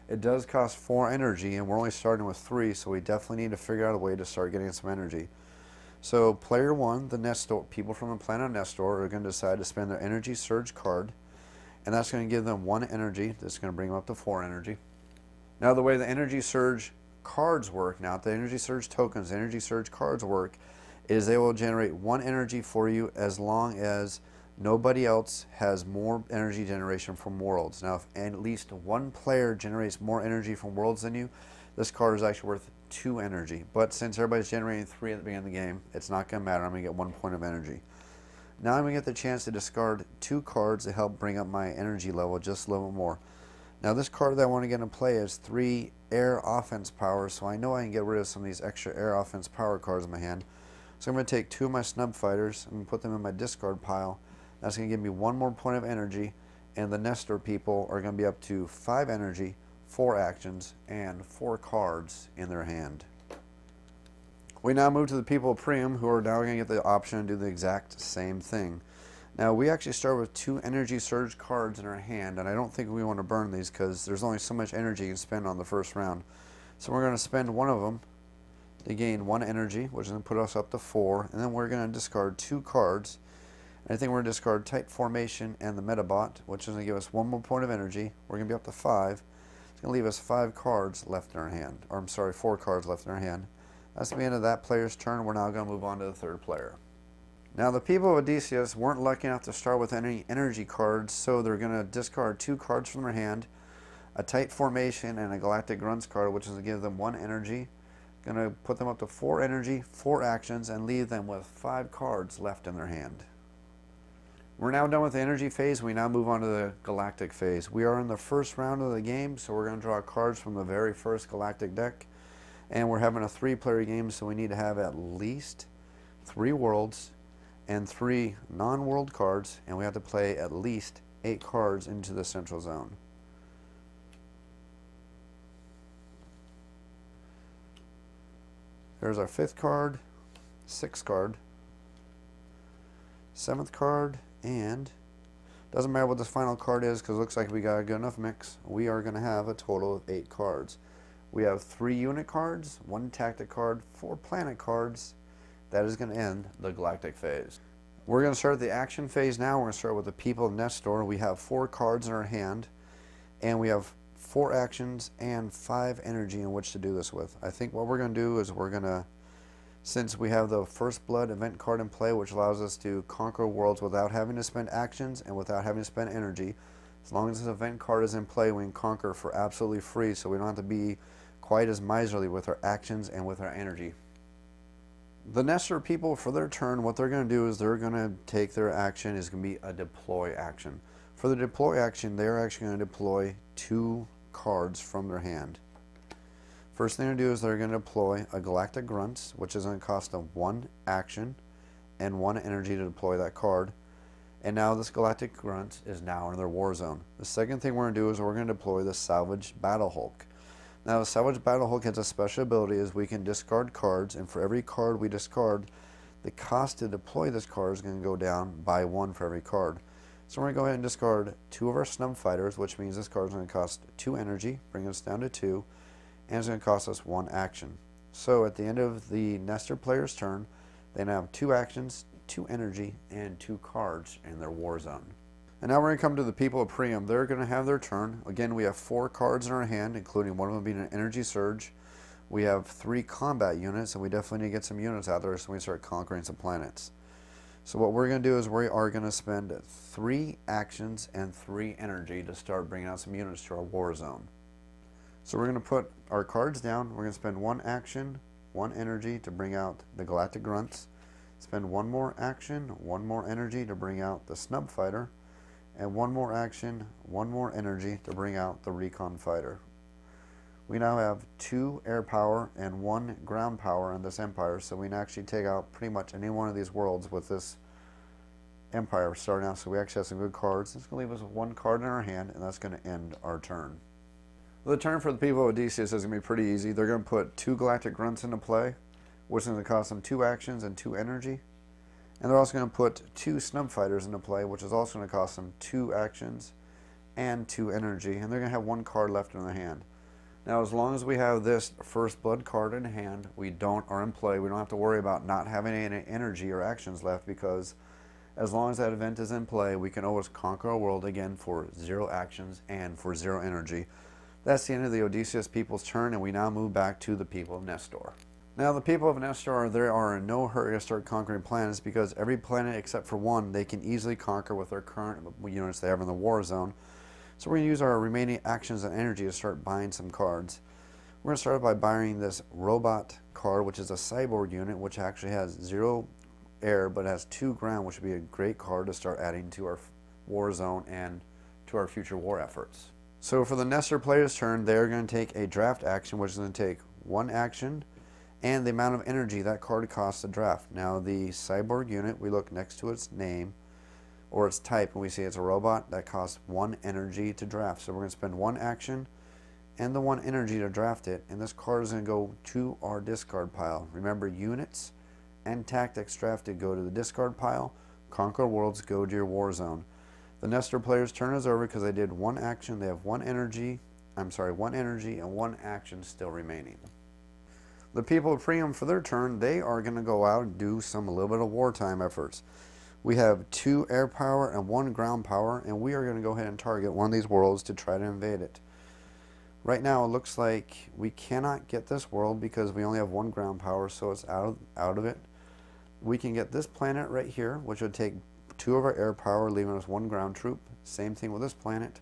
It does cost 4 energy and we're only starting with 3, so we definitely need to figure out a way to start getting some energy. So player 1, the Nestor, people from the planet Nestor, are going to decide to spend their energy surge card, and that's going to give them 1 energy. That's going to bring them up to 4 energy. Now the way the energy surge cards work, not the energy surge tokens, the energy surge cards work, is they will generate 1 energy for you as long as nobody else has more energy generation from worlds. Now if at least 1 player generates more energy from worlds than you, this card is actually worth 2 energy. But since everybody's generating 3 at the beginning of the game, it's not going to matter. I'm going to get 1 point of energy. Now I'm going to get the chance to discard 2 cards to help bring up my energy level just a little bit more. Now this card that I want to get into play is 3 air offense power, so I know I can get rid of some of these extra air offense power cards in my hand. So I'm going to take 2 of my snub fighters and put them in my discard pile. That's going to give me 1 more point of energy, and the Nestor people are going to be up to 5 energy, 4 actions, and 4 cards in their hand. We now move to the people of Priam, who are now going to get the option to do the exact same thing. Now we actually start with 2 energy surge cards in our hand, and I don't think we want to burn these because there's only so much energy you can spend on the first round. So we're going to spend 1 of them to gain 1 energy, which is going to put us up to 4, and then we're going to discard 2 cards. And I think we're going to discard Tight Formation and the Metabot, which is going to give us 1 more point of energy. We're going to be up to 5. It's going to leave us 5 cards left in our hand, or I'm sorry, 4 cards left in our hand. That's the end of that player's turn. We're now going to move on to the third player. Now the people of Odysseus weren't lucky enough to start with any energy cards, so they're going to discard 2 cards from their hand, a tight formation and a Galactic Grunts card, which is to give them 1 energy. Going to put them up to 4 energy, 4 actions, and leave them with 5 cards left in their hand. We're now done with the energy phase. We now move on to the galactic phase. We are in the first round of the game, so we're going to draw cards from the very first galactic deck. And we're having a 3-player game, so we need to have at least 3 worlds and 3 non-world cards, and we have to play at least 8 cards into the central zone. There's our 5th card, 6th card, 7th card, and doesn't matter what this final card is because it looks like we got a good enough mix. We are going to have a total of 8 cards. We have 3 unit cards, 1 tactic card, 4 planet cards. That is going to end the galactic phase. We're going to start the action phase now. We're going to start with the people of Nestor. We have 4 cards in our hand, and we have 4 actions and 5 energy in which to do this with. I think what we're going to do is we're going to, since we have the First Blood event card in play, which allows us to conquer worlds without having to spend actions and without having to spend energy, as long as this event card is in play, we can conquer for absolutely free, so we don't have to be quite as miserly with our actions and with our energy. The Nestor people, for their turn, what they're going to do is they're going to take their action is going to be a deploy action. For the deploy action, they're actually going to deploy 2 cards from their hand. First thing to do is they're going to deploy a Galactic Grunts, which is going to cost them 1 action and 1 energy to deploy that card. And now this Galactic Grunts is now in their war zone. The second thing we're going to do is we're going to deploy the Salvage Battle Hulk. Now the Salvage Battle Hulk has a special ability is we can discard cards, and for every card we discard, the cost to deploy this card is going to go down by 1 for every card. So we're going to go ahead and discard 2 of our Snub Fighters, which means this card is going to cost 2 energy, bring us down to 2, and it's going to cost us 1 action. So at the end of the Nestor player's turn, they now have 2 actions, 2 energy, and 2 cards in their war zone. And now we're going to come to the people of Priam. They're going to have their turn. Again, we have 4 cards in our hand, including one of them being an energy surge. We have 3 combat units, and we definitely need to get some units out there so we can start conquering some planets. So what we're going to do is we are going to spend 3 actions and 3 energy to start bringing out some units to our war zone. So we're going to put our cards down. We're going to spend 1 action, 1 energy to bring out the Galactic Grunts. Spend 1 more action, 1 more energy to bring out the Snub Fighter. And 1 more action, 1 more energy to bring out the Recon Fighter. We now have 2 air power and 1 ground power in this empire, so we can actually take out pretty much any one of these worlds with this empire starting out. So we actually have some good cards. It's going to leave us with 1 card in our hand, and that's going to end our turn. The turn for the people of Odysseus is going to be pretty easy. They're going to put 2 Galactic Grunts into play, which is going to cost them 2 actions and 2 energy. And they're also going to put 2 Snub Fighters into play, which is also going to cost them 2 actions and 2 energy. And they're going to have 1 card left in their hand. Now, as long as we have this First Blood card in hand, we are in play. We don't have to worry about not having any energy or actions left, because as long as that event is in play, we can always conquer a world again for 0 actions and for 0 energy. That's the end of the Odysseus people's turn, and we now move back to the people of Nestor. Now, the people of Nestor, they are in no hurry to start conquering planets, because every planet except for 1 they can easily conquer with their current units they have in the war zone. So we're going to use our remaining actions and energy to start buying some cards. We're going to start by buying this robot card, which is a cyborg unit, which actually has 0 air but has 2 ground, which would be a great card to start adding to our war zone and to our future war efforts. So for the Nestor player's turn, they're going to take a draft action, which is going to take 1 action and the amount of energy that card costs to draft. Now the cyborg unit, we look next to its name or its type, and we see it's a robot that costs 1 energy to draft. So we're going to spend 1 action and the 1 energy to draft it, and this card is going to go to our discard pile. Remember, units and tactics drafted go to the discard pile. Conquer worlds go to your war zone. The Nestor player's turn is over because they did 1 action. They have 1 energy and 1 action still remaining. The people of Priam, for their turn, they are going to go out and do a little bit of wartime efforts. We have 2 air power and 1 ground power, and we are going to go ahead and target one of these worlds to try to invade it. Right now it looks like we cannot get this world because we only have one ground power, so it's out of it. We can get this planet right here, which would take 2 of our air power, leaving us 1 ground troop. Same thing with this planet.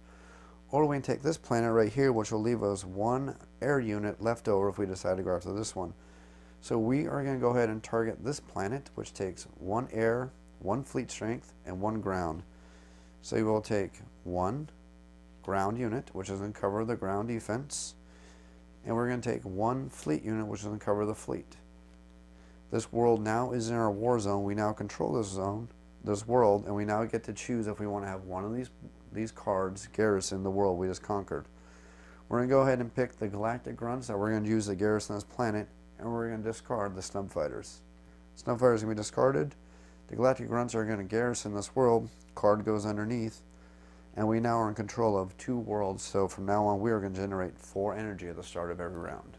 Or we can take this planet right here, which will leave us 1 air unit left over if we decide to go after this one. So we are going to go ahead and target this planet, which takes 1 air, 1 fleet strength, and 1 ground. So we will take 1 ground unit, which is going to cover the ground defense, and we're going to take 1 fleet unit, which is going to cover the fleet. This world now is in our war zone. We now control this zone, this world, and we now get to choose if we want to have one of these cards garrison the world we just conquered. We're going to go ahead and pick the Galactic Grunts that we're going to use to garrison this planet, and we're going to discard the Snub Fighters. Snub Fighters are going to be discarded. The Galactic Grunts are going to garrison this world. Card goes underneath, and we now are in control of 2 worlds. So from now on, we are going to generate 4 energy at the start of every round.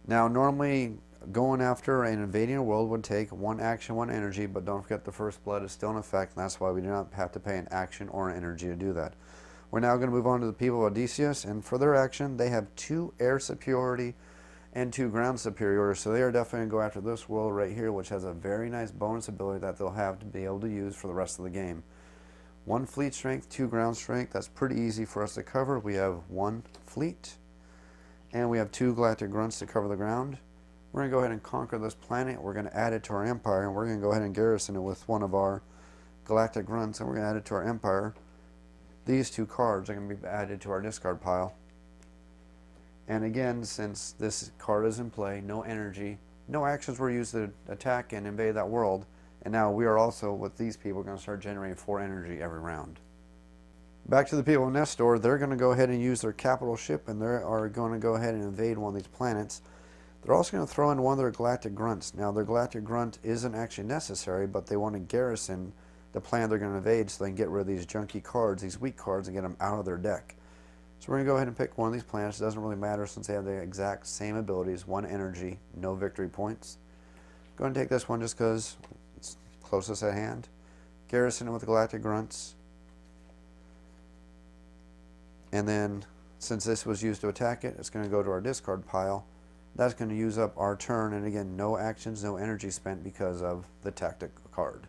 Now, normally going after and invading a world would take 1 action, 1 energy, but don't forget the First Blood is still in effect, and that's why we do not have to pay an action or an energy to do that. We're now going to move on to the people of Odysseus, and for their action, they have 2 air superiority and 2 ground superiority, so they are definitely going to go after this world right here, which has a very nice bonus ability that they'll have to be able to use for the rest of the game. 1 fleet strength, 2 ground strength, that's pretty easy for us to cover. We have 1 fleet, and we have 2 Galactic Grunts to cover the ground. We're going to go ahead and conquer this planet. We're going to add it to our empire, and we're going to go ahead and garrison it with 1 of our Galactic Grunts, and we're going to add it to our empire. These 2 cards are going to be added to our discard pile. And again, since this card is in play, no energy, no actions were used to attack and invade that world, and now we are also, with these people, going to start generating 4 energy every round. Back to the people of Nestor, they're going to go ahead and use their capital ship, and they are going to go ahead and invade one of these planets. They're also going to throw in 1 of their Galactic Grunts. Now, their Galactic Grunt isn't actually necessary, but they want to garrison the planet they're going to invade so they can get rid of these junky cards, these weak cards, and get them out of their deck. So we're going to go ahead and pick 1 of these planets. It doesn't really matter since they have the exact same abilities. 1 energy, no victory points. Go ahead and take this one just because it's closest at hand. Garrison it with the Galactic Grunts. And then, since this was used to attack it, it's going to go to our discard pile. That's going to use up our turn, and again, no actions, no energy spent because of the tactic card.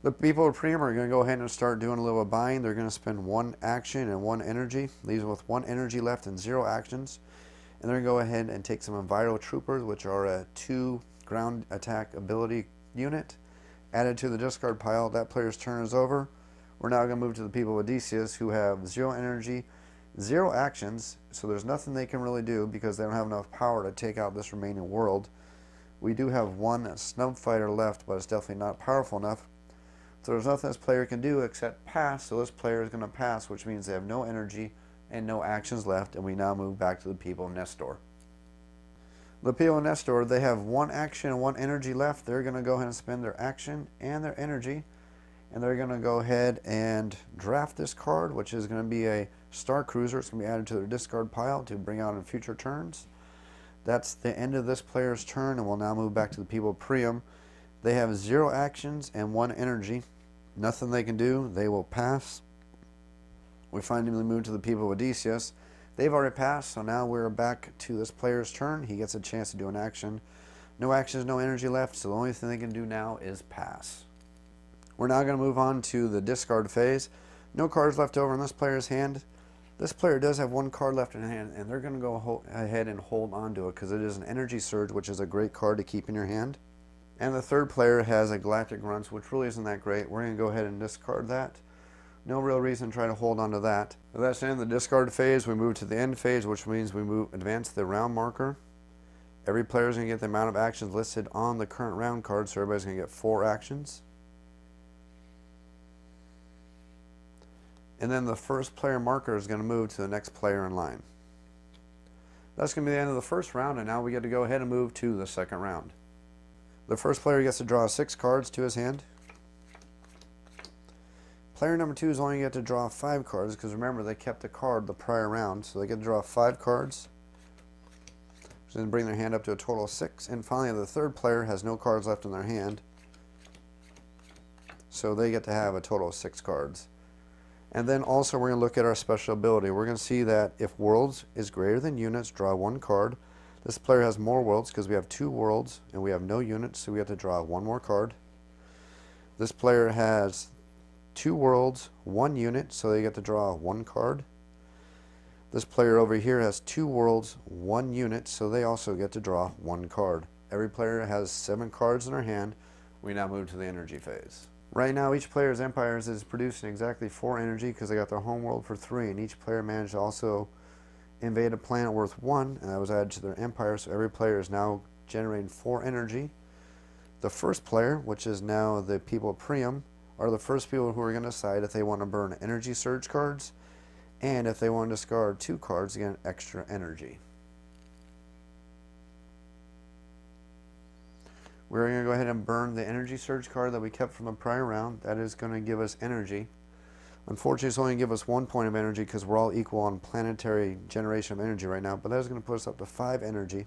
The people of Priam are going to go ahead and start doing a little buying. They're going to spend 1 action and 1 energy, leaves with 1 energy left and 0 actions. And they're going to go ahead and take some Enviro Troopers, which are a 2 ground attack ability unit, added to the discard pile. That player's turn is over. We're now going to move to the people of Odysseus, who have 0 energy, 0 actions, so there's nothing they can really do because they don't have enough power to take out this remaining world. We do have 1 Snub Fighter left, but it's definitely not powerful enough. So there's nothing this player can do except pass, so this player is going to pass, which means they have no energy and no actions left, and we now move back to the people of Nestor. The people of Nestor, they have 1 action and 1 energy left. They're going to go ahead and spend their action and their energy, and they're going to go ahead and draft this card, which is going to be a Star Cruiser. It's going to be added to their discard pile to bring out in future turns. That's the end of this player's turn, and we'll now move back to the people of Priam. They have 0 actions and 1 energy. Nothing they can do. They will pass. We finally move to the people of Odysseus. They've already passed, so now we're back to this player's turn. He gets a chance to do an action. No actions, no energy left, so the only thing they can do now is pass. We're now going to move on to the discard phase. No cards left over in this player's hand. This player does have 1 card left in hand, and they're going to go ahead and hold on to it because it is an Energy Surge, which is a great card to keep in your hand. And the third player has a Galactic Grunts, which really isn't that great. We're going to go ahead and discard that. No real reason to try to hold on to that. With that said, the discard phase, we move to the end phase, which means we advance the round marker. Every player is going to get the amount of actions listed on the current round card, so everybody's going to get 4 actions. And then the first player marker is going to move to the next player in line. That's going to be the end of the first round, and now we get to go ahead and move to the second round. The first player gets to draw 6 cards to his hand. Player number 2 is only going to get to draw 5 cards, because remember, they kept the card the prior round, so they get to draw 5 cards. So then bring their hand up to a total of 6. And finally, the third player has no cards left in their hand, so they get to have a total of 6 cards. And then also we're going to look at our special ability. We're going to see that if worlds is greater than units, draw one card. This player has more worlds because we have 2 worlds and we have no units, so we have to draw 1 more card. This player has 2 worlds, 1 unit, so they get to draw 1 card. This player over here has 2 worlds, 1 unit, so they also get to draw 1 card. Every player has 7 cards in their hand. We now move to the energy phase. Right now, each player's empires is producing exactly 4 energy because they got their home world for 3, and each player managed to also invade a planet worth 1, and that was added to their empire, so every player is now generating 4 energy. The first player, which is now the people of Priam, are the first people who are going to decide if they want to burn energy surge cards, and if they want to discard 2 cards to get extra energy. We're going to go ahead and burn the energy surge card that we kept from the prior round. That is going to give us energy. Unfortunately, it's only going to give us 1 point of energy because we're all equal on planetary generation of energy right now, but that is going to put us up to 5 energy.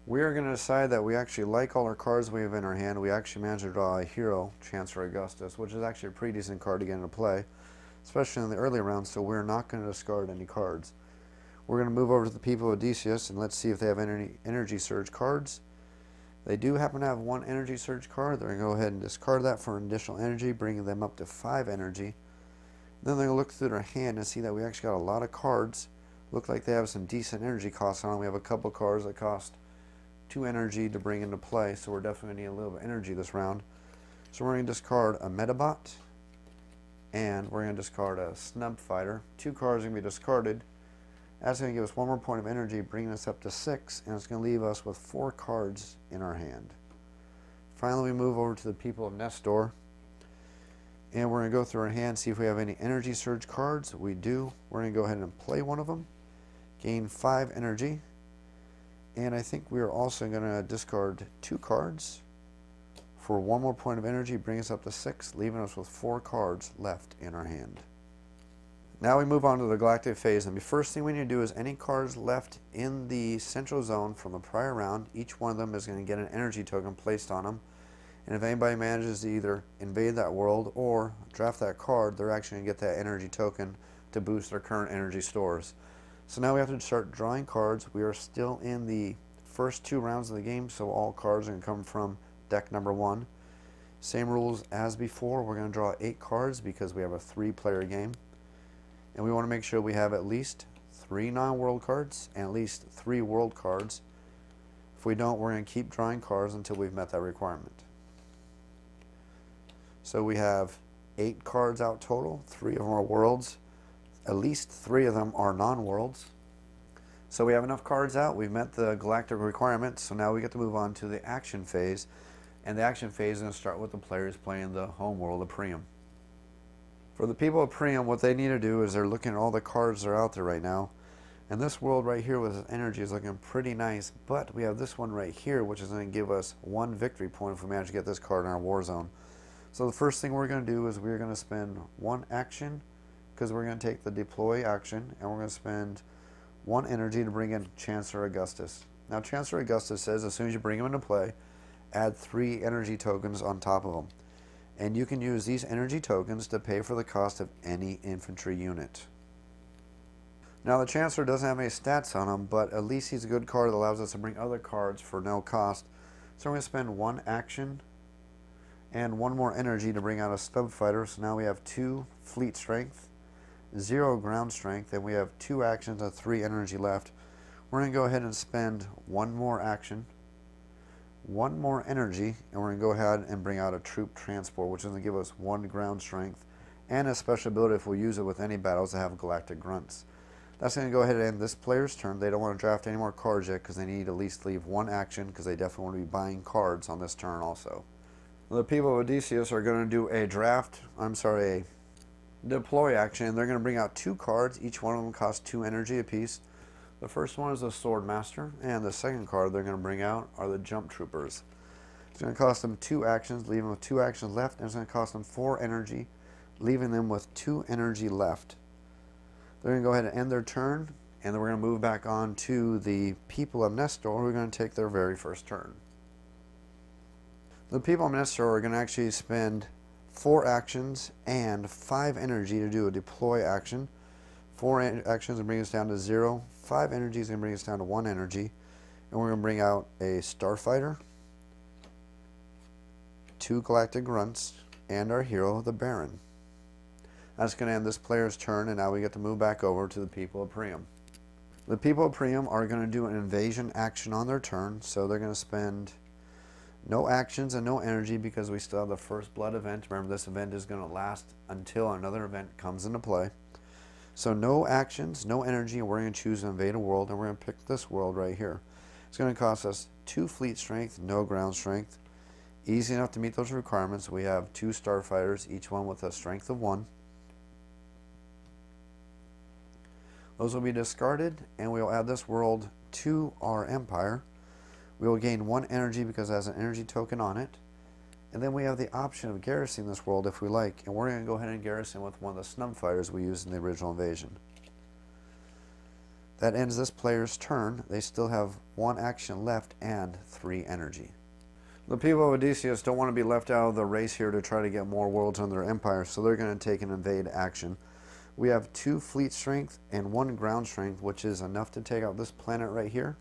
We are going to decide that we actually like all our cards we have in our hand. We actually managed to draw a hero, Chancellor Augustus, which is actually a pretty decent card to get into play, especially in the early rounds, so we're not going to discard any cards. We're going to move over to the people of Odysseus, and let's see if they have any energy surge cards. They do happen to have 1 energy surge card. They're going to go ahead and discard that for additional energy, bringing them up to 5 energy. Then they're going to look through their hand and see that we actually got a lot of cards. Look like they have some decent energy costs on them. We have a couple cards that cost 2 energy to bring into play, so we're definitely going to need a little bit of energy this round. So we're going to discard a Metabot, and we're going to discard a Snub Fighter. 2 cards are going to be discarded. That's going to give us 1 more point of energy, bringing us up to 6, and it's going to leave us with 4 cards in our hand. Finally, we move over to the people of Nestor, and we're going to go through our hand, see if we have any energy surge cards. We do. We're going to go ahead and play one of them, gain 5 energy, and I think we are also going to discard 2 cards for 1 more point of energy, bring us up to 6, leaving us with 4 cards left in our hand. Now we move on to the galactic phase, and the first thing we need to do is any cards left in the central zone from the prior round, each one of them is going to get an energy token placed on them, and if anybody manages to either invade that world or draft that card, they're actually going to get that energy token to boost their current energy stores. So now we have to start drawing cards. We are still in the first 2 rounds of the game, so all cards are going to come from deck number 1. Same rules as before. We're going to draw 8 cards because we have a 3-player game. And we want to make sure we have at least 3 non-world cards and at least 3 world cards. If we don't, we're going to keep drawing cards until we've met that requirement. So we have 8 cards out total. 3 of them are worlds. At least 3 of them are non-worlds. So we have enough cards out. We've met the galactic requirements. So now we get to move on to the action phase. And the action phase is going to start with the players playing the home world of Priam. For the people of Priam, what they need to do is they're looking at all the cards that are out there right now. And this world right here with energy is looking pretty nice, but we have this one right here, which is going to give us 1 victory point if we manage to get this card in our war zone. So the first thing we're going to do is we're going to spend 1 action, because we're going to take the deploy action, and we're going to spend 1 energy to bring in Chancellor Augustus. Now Chancellor Augustus says as soon as you bring him into play, add 3 energy tokens on top of them. And you can use these energy tokens to pay for the cost of any infantry unit. Now the Chancellor doesn't have any stats on him, but at least he's a good card that allows us to bring other cards for no cost. So we're going to spend 1 action and 1 more energy to bring out a Stub Fighter. So now we have 2 fleet strength, 0 ground strength, and we have 2 actions and 3 energy left. We're going to go ahead and spend 1 more action, 1 more energy, and we're going to go ahead and bring out a troop transport, which is going to give us 1 ground strength and a special ability if we use it with any battles to have galactic grunts. That's going to go ahead and end this player's turn. They don't want to draft any more cards yet because they need to at least leave 1 action because they definitely want to be buying cards on this turn also. The people of Odysseus are going to do a a deploy action, and they're going to bring out 2 cards. Each one of them costs 2 energy apiece. The first one is the Sword Master, and the second card they're going to bring out are the Jump Troopers. It's going to cost them 2 actions, leaving them with 2 actions left, and it's going to cost them 4 energy, leaving them with 2 energy left. They're going to go ahead and end their turn, and then we're going to move back on to the people of Nestor, who are going to take their very first turn. The people of Nestor are going to actually spend 4 actions and 5 energy to do a deploy action. 4 actions will bring us down to 0. 5 energy is going to bring us down to 1 energy. And we're going to bring out a starfighter, 2 galactic grunts, and our hero, the Baron. That's going to end this player's turn, and now we get to move back over to the people of Priam. The people of Priam are going to do an invasion action on their turn, so they're going to spend no actions and no energy because we still have the first blood event. Remember, this event is going to last until another event comes into play. So no actions, no energy, and we're going to choose to invade a world, and we're going to pick this world right here. It's going to cost us 2 fleet strength, no ground strength. Easy enough to meet those requirements. We have 2 starfighters, each one with a strength of 1. Those will be discarded, and we will add this world to our empire. We will gain 1 energy because it has an energy token on it. And then we have the option of garrisoning this world if we like, and we're going to go ahead and garrison with one of the snub fighters we used in the original invasion. That ends this player's turn. They still have 1 action left and 3 energy. The people of Odysseus don't want to be left out of the race here to try to get more worlds in their empire, so they're going to take an invade action. We have 2 fleet strength and 1 ground strength, which is enough to take out this planet right here.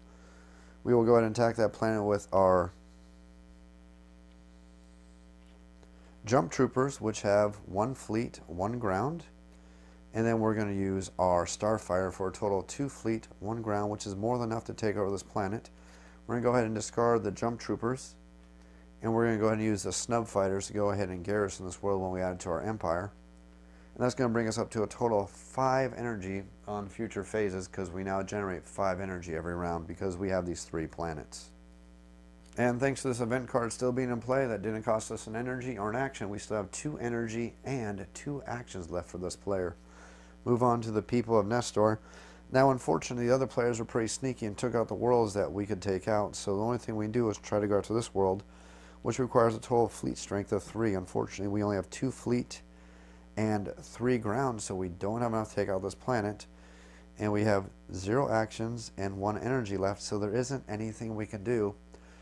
We will go ahead and attack that planet with our jump troopers, which have 1 fleet, 1 ground. And then we're going to use our starfighter for a total of 2 fleet, 1 ground, which is more than enough to take over this planet. We're going to go ahead and discard the jump troopers. And we're going to go ahead and use the snub fighters to go ahead and garrison this world when we add it to our empire. And that's going to bring us up to a total of 5 energy on future phases because we now generate 5 energy every round because we have these 3 planets. And thanks to this event card still being in play, that didn't cost us an energy or an action. We still have 2 energy and 2 actions left for this player. Move on to the people of Nestor. Now, unfortunately, the other players were pretty sneaky and took out the worlds that we could take out. So the only thing we do is try to go out to this world, which requires a total fleet strength of 3. Unfortunately, we only have 2 fleet and 3 ground, so we don't have enough to take out this planet. And we have 0 actions and 1 energy left, so there isn't anything we can do.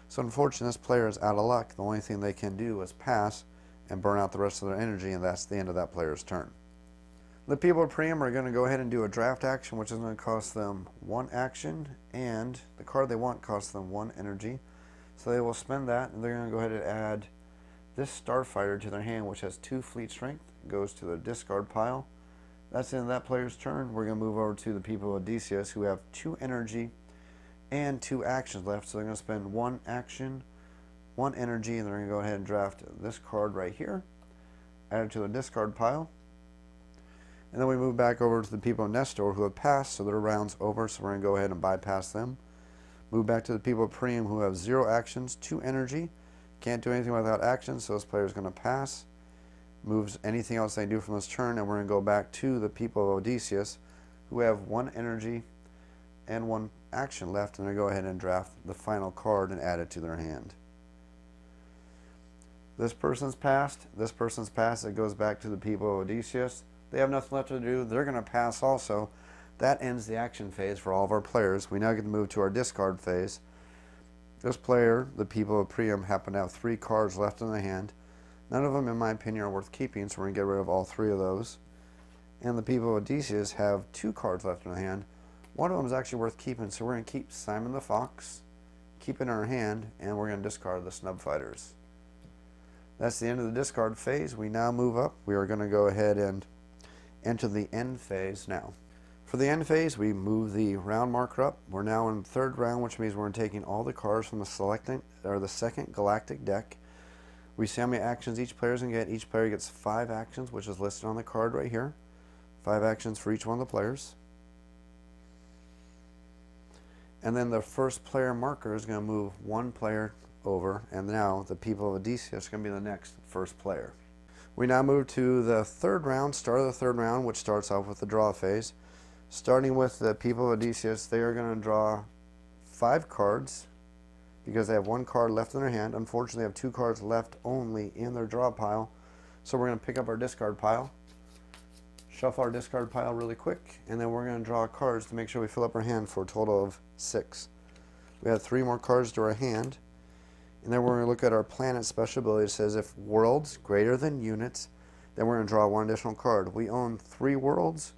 So unfortunately, this player is out of luck. The only thing they can do is pass and burn out the rest of their energy, and that's the end of that player's turn. The people of Priam are going to go ahead and do a draft action, which is going to cost them 1 action, and the card they want costs them 1 energy. So they will spend that, and they're going to go ahead and add this starfighter to their hand, which has 2 fleet strength. It goes to the discard pile. That's the end of that player's turn. We're going to move over to the people of Odysseus, who have 2 energy and 2 actions left. So they're going to spend 1 action, 1 energy, and they're going to go ahead and draft this card right here, add it to the discard pile. And then we move back over to the people of Nestor, who have passed, so their round's over, so we're going to go ahead and bypass them. Move back to the people of Priam, who have 0 actions, 2 energy. Can't do anything without actions, so this player is going to pass. Moves anything else they do from this turn, and we're going to go back to the people of Odysseus, who have 1 energy and 1 action left, and they're going to go ahead and draft the final card and add it to their hand. This person's passed, it goes back to the people of Odysseus. They have nothing left to do, they're going to pass also. That ends the action phase for all of our players. We now get to move to our discard phase. This player, the people of Priam, happen to have 3 cards left in the hand. None of them, in my opinion, are worth keeping, so we're going to get rid of all 3 of those. And the people of Odysseus have 2 cards left in the hand. One of them is actually worth keeping, so we're going to keep Simon the Fox, keep it in our hand, and we're going to discard the snub fighters. That's the end of the discard phase. We now move up. We are going to go ahead and enter the end phase now. For the end phase, we move the round marker up. We're now in the 3rd round, which means we're taking all the cards from the second galactic deck. We see how many actions each player is going to get. Each player gets 5 actions, which is listed on the card right here. 5 actions for each one of the players. And then the first player marker is going to move 1 player over, and now the people of Odysseus are going to be the next first player. We now move to the 3rd round, start of the 3rd round, which starts off with the draw phase. Starting with the people of Odysseus, they are going to draw 5 cards because they have 1 card left in their hand. Unfortunately, they have 2 cards left only in their draw pile. So we're going to pick up our discard pile, shuffle our discard pile really quick, and then we're going to draw cards to make sure we fill up our hand for a total of 6. We have 3 more cards to our hand, And then we're going to look at our planet special ability. It says if worlds greater than units, then we're going to draw one additional card. We own 3 worlds.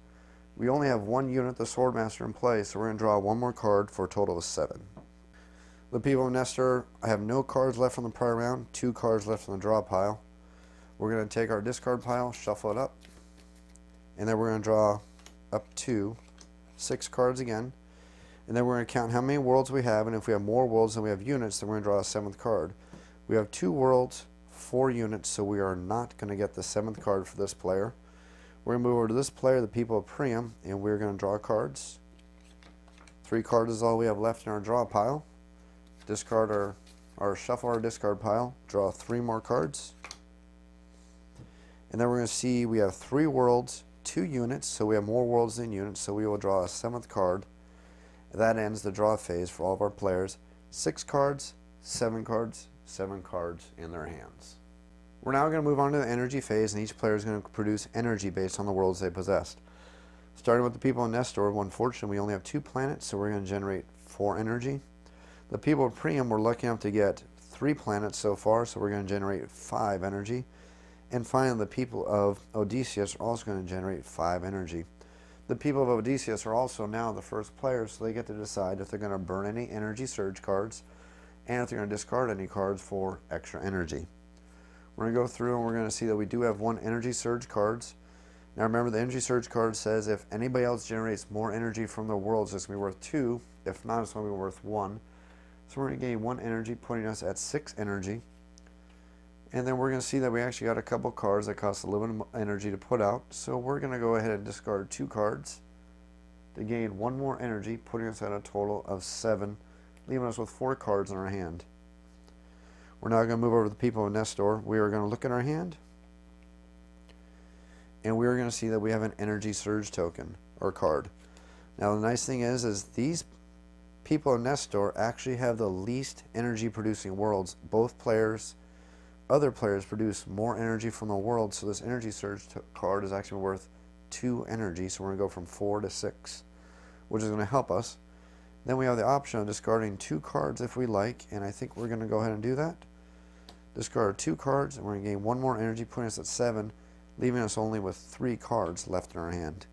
We only have 1 unit, the Swordmaster, in play, so we're going to draw 1 more card for a total of 7. The people of Nestor, I have no cards left from the prior round, 2 cards left from the draw pile. We're going to take our discard pile, shuffle it up, and then we're going to draw up to 6 cards again. And then we're going to count how many worlds we have, and if we have more worlds than we have units, then we're going to draw a 7th card. We have 2 worlds, 4 units, so we are not going to get the 7th card for this player. We're going to move over to this player, the people of Priam, and we're going to draw cards. 3 cards is all we have left in our draw pile. Discard or shuffle our discard pile, draw 3 more cards. And then we're going to see we have 3 worlds, 2 units, so we have more worlds than units, so we will draw a 7th card. That ends the draw phase for all of our players. 6 cards, 7 cards, 7 cards in their hands. We're now going to move on to the energy phase, and each player is going to produce energy based on the worlds they possessed. Starting with the people in Nestor, unfortunately we only have 2 planets, so we're going to generate 4 energy. The people of Priam were lucky enough to get 3 planets so far, so we're going to generate 5 energy. And finally, the people of Odysseus are also going to generate 5 energy. The people of Odysseus are also now the first players, so they get to decide if they're going to burn any energy surge cards and if they're going to discard any cards for extra energy. We're going to go through and we're going to see that we do have 1 energy surge cards. Now remember, the energy surge card says if anybody else generates more energy from their worlds, it's going to be worth 2. If not, it's going to be worth 1. So we're going to gain 1 energy, putting us at 6 energy. And then we're going to see that we actually got a couple cards that cost a little bit of energy to put out. So we're going to go ahead and discard 2 cards to gain 1 more energy, putting us at a total of 7, leaving us with 4 cards in our hand. We're now going to move over to the people of Nestor. We are going to look at our hand, and we are going to see that we have an energy surge token, or card. Now the nice thing is these people of Nestor actually have the least energy producing worlds. Both players, other players, produce more energy from the world, so this energy surge card is actually worth 2 energy, so we're going to go from 4 to 6, which is going to help us. Then we have the option of discarding 2 cards if we like, and I think we're going to go ahead and do that. Discard 2 cards, and we're going to gain 1 more energy, putting us at 7, leaving us only with 3 cards left in our hand.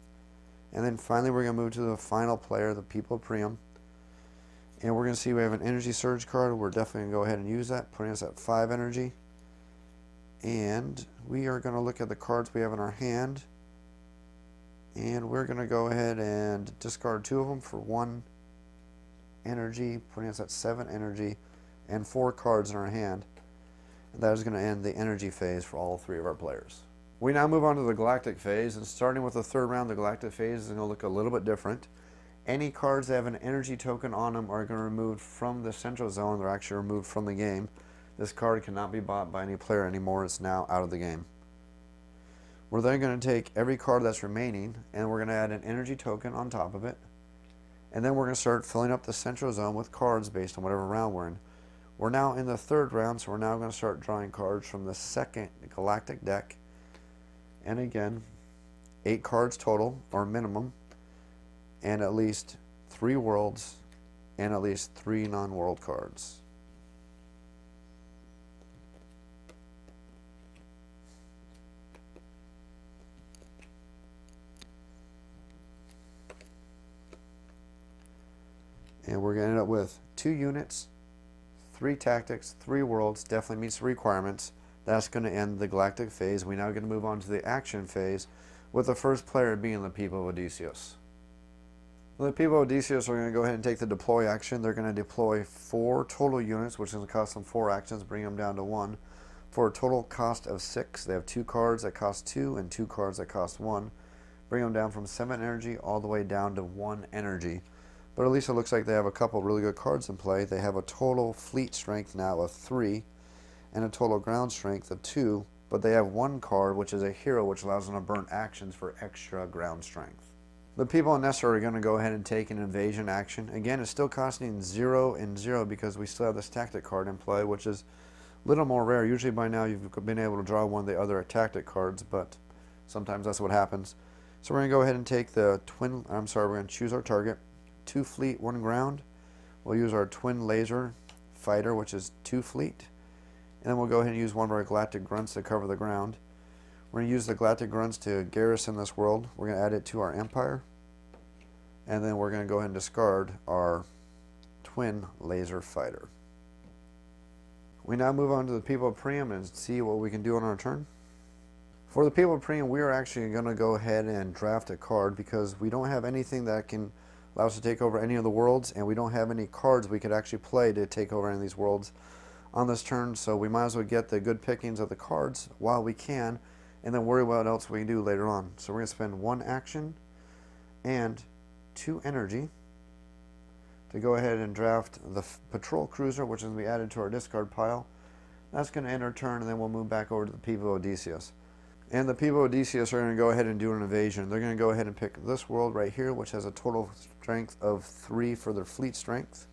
And then finally we're going to move to the final player, the people of Priam. And we're going to see we have an energy surge card. We're definitely going to go ahead and use that, putting us at 5 energy. And we are going to look at the cards we have in our hand. And we're going to go ahead and discard 2 of them for 1 energy, putting us at 7 energy, and 4 cards in our hand. And that is going to end the energy phase for all 3 of our players. We now move on to the Galactic phase, and starting with the 3rd round, the Galactic phase is going to look a little bit different. Any cards that have an energy token on them are going to be removed from the central zone. They're actually removed from the game. This card cannot be bought by any player anymore. It's now out of the game. We're then going to take every card that's remaining, and we're going to add an energy token on top of it. And then we're going to start filling up the central zone with cards based on whatever round we're in. We're now in the 3rd round, so we're now going to start drawing cards from the 2nd Galactic deck. And again, 8 cards total, or minimum, and at least 3 worlds, and at least 3 non-world cards. And we're going to end up with 2 units, 3 tactics, 3 worlds. Definitely meets the requirements. That's going to end the Galactic phase. We now get to move on to the action phase, with the first player being the people of Odysseus. The people of Odysseus are going to go ahead and take the deploy action. They're going to deploy 4 total units, which is going to cost them 4 actions, bring them down to 1, for a total cost of 6. They have 2 cards that cost 2 and 2 cards that cost 1. Bring them down from 7 energy all the way down to 1 energy. But at least it looks like they have a couple really good cards in play. They have a total fleet strength now of 3 and a total ground strength of 2, but they have 1 card, which is a hero, which allows them to burn actions for extra ground strength. The people in Nestor are going to go ahead and take an invasion action. Again, it's still costing 0 and 0 because we still have this tactic card in play, which is a little more rare. Usually by now you've been able to draw one of the other tactic cards, but sometimes that's what happens. So we're going to go ahead and take the we're going to choose our target. 2 fleet, 1 ground. We'll use our twin laser fighter, which is 2 fleet. And then we'll go ahead and use one of our galactic grunts to cover the ground. We're going to use the galactic grunts to garrison this world. We're going to add it to our empire. And then we're going to go ahead and discard our twin laser fighter. We now move on to the people of Priam and see what we can do on our turn. For the people of Priam, we are actually going to go ahead and draft a card because we don't have anything that can allow us to take over any of the worlds, and we don't have any cards we could actually play to take over any of these worlds on this turn, so we might as well get the good pickings of the cards while we can, and then worry what else we can do later on. So we're going to spend 1 action and 2 energy to go ahead and draft the patrol cruiser, which is going to be added to our discard pile. That's going to end our turn, and then we'll move back over to the people of Odysseus. And the people of Odysseus are going to go ahead and do an invasion. They're going to go ahead and pick this world right here, which has a total strength of 3 for their fleet strength,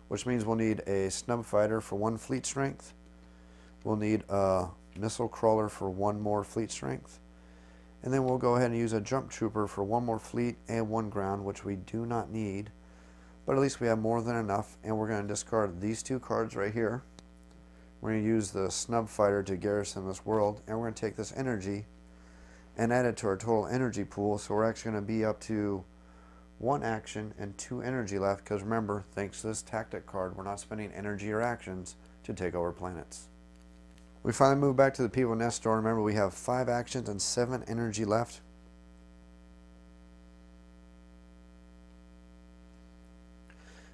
which means we'll need a snub fighter for 1 fleet strength. We'll need a missile crawler for 1 more fleet strength. And then we'll go ahead and use a jump trooper for 1 more fleet and 1 ground, which we do not need. But at least we have more than enough, and we're going to discard these 2 cards right here. We're going to use the snub fighter to garrison this world, and we're going to take this energy and add it to our total energy pool, so we're actually going to be up to 1 action and 2 energy left, because remember, thanks to this tactic card, we're not spending energy or actions to take over planets. We finally move back to the people of Nestor. Remember, we have 5 actions and 7 energy left.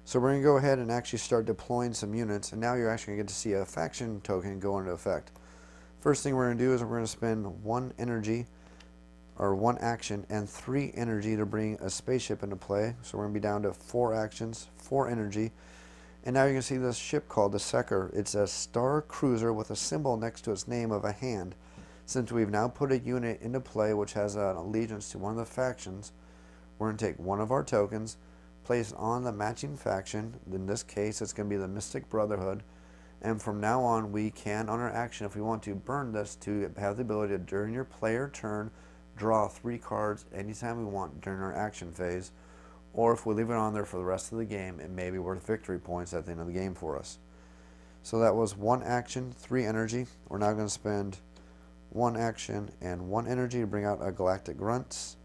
So we're going to go ahead and actually start deploying some units, and now you're actually going to get to see a faction token go into effect. First thing we're going to do is we're going to spend 1 energy, or 1 action, and 3 energy to bring a spaceship into play. So we're going to be down to 4 actions, 4 energy, and now you can see this ship called the Secker. It's a star cruiser with a symbol next to its name of a hand. Since we've now put a unit into play which has an allegiance to one of the factions, we're going to take one of our tokens, place on the matching faction. In this case, it's going to be the Mystic Brotherhood, and from now on we can, on our action, if we want to, burn this to have the ability to, during your player turn, draw 3 cards anytime we want during our action phase, or if we leave it on there for the rest of the game, it may be worth victory points at the end of the game for us. So that was 1 action, 3 energy. We're now going to spend 1 action and 1 energy to bring out a Galactic Grunts.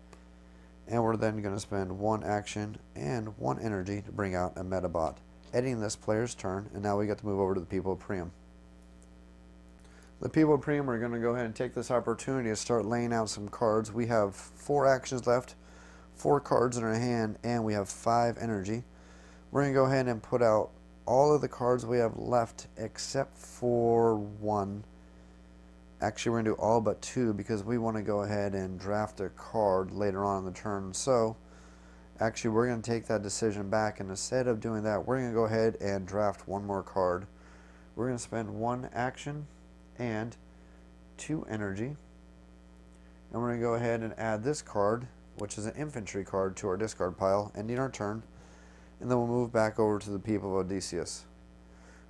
And we're then going to spend 1 action and 1 energy to bring out a Metabot, ending this player's turn, and now we get to move over to the people of Priam. The people of Priam are going to go ahead and take this opportunity to start laying out some cards. We have 4 actions left, 4 cards in our hand, and we have 5 energy. We're going to go ahead and put out all of the cards we have left except for 1. Actually, we're going to do all but 2 because we want to go ahead and draft a card later on in the turn. So, actually, we're going to take that decision back, and instead of doing that, we're going to go ahead and draft 1 more card. We're going to spend 1 action and 2 energy. And we're going to go ahead and add this card, which is an infantry card, to our discard pile, ending our turn. And then we'll move back over to the people of Odysseus.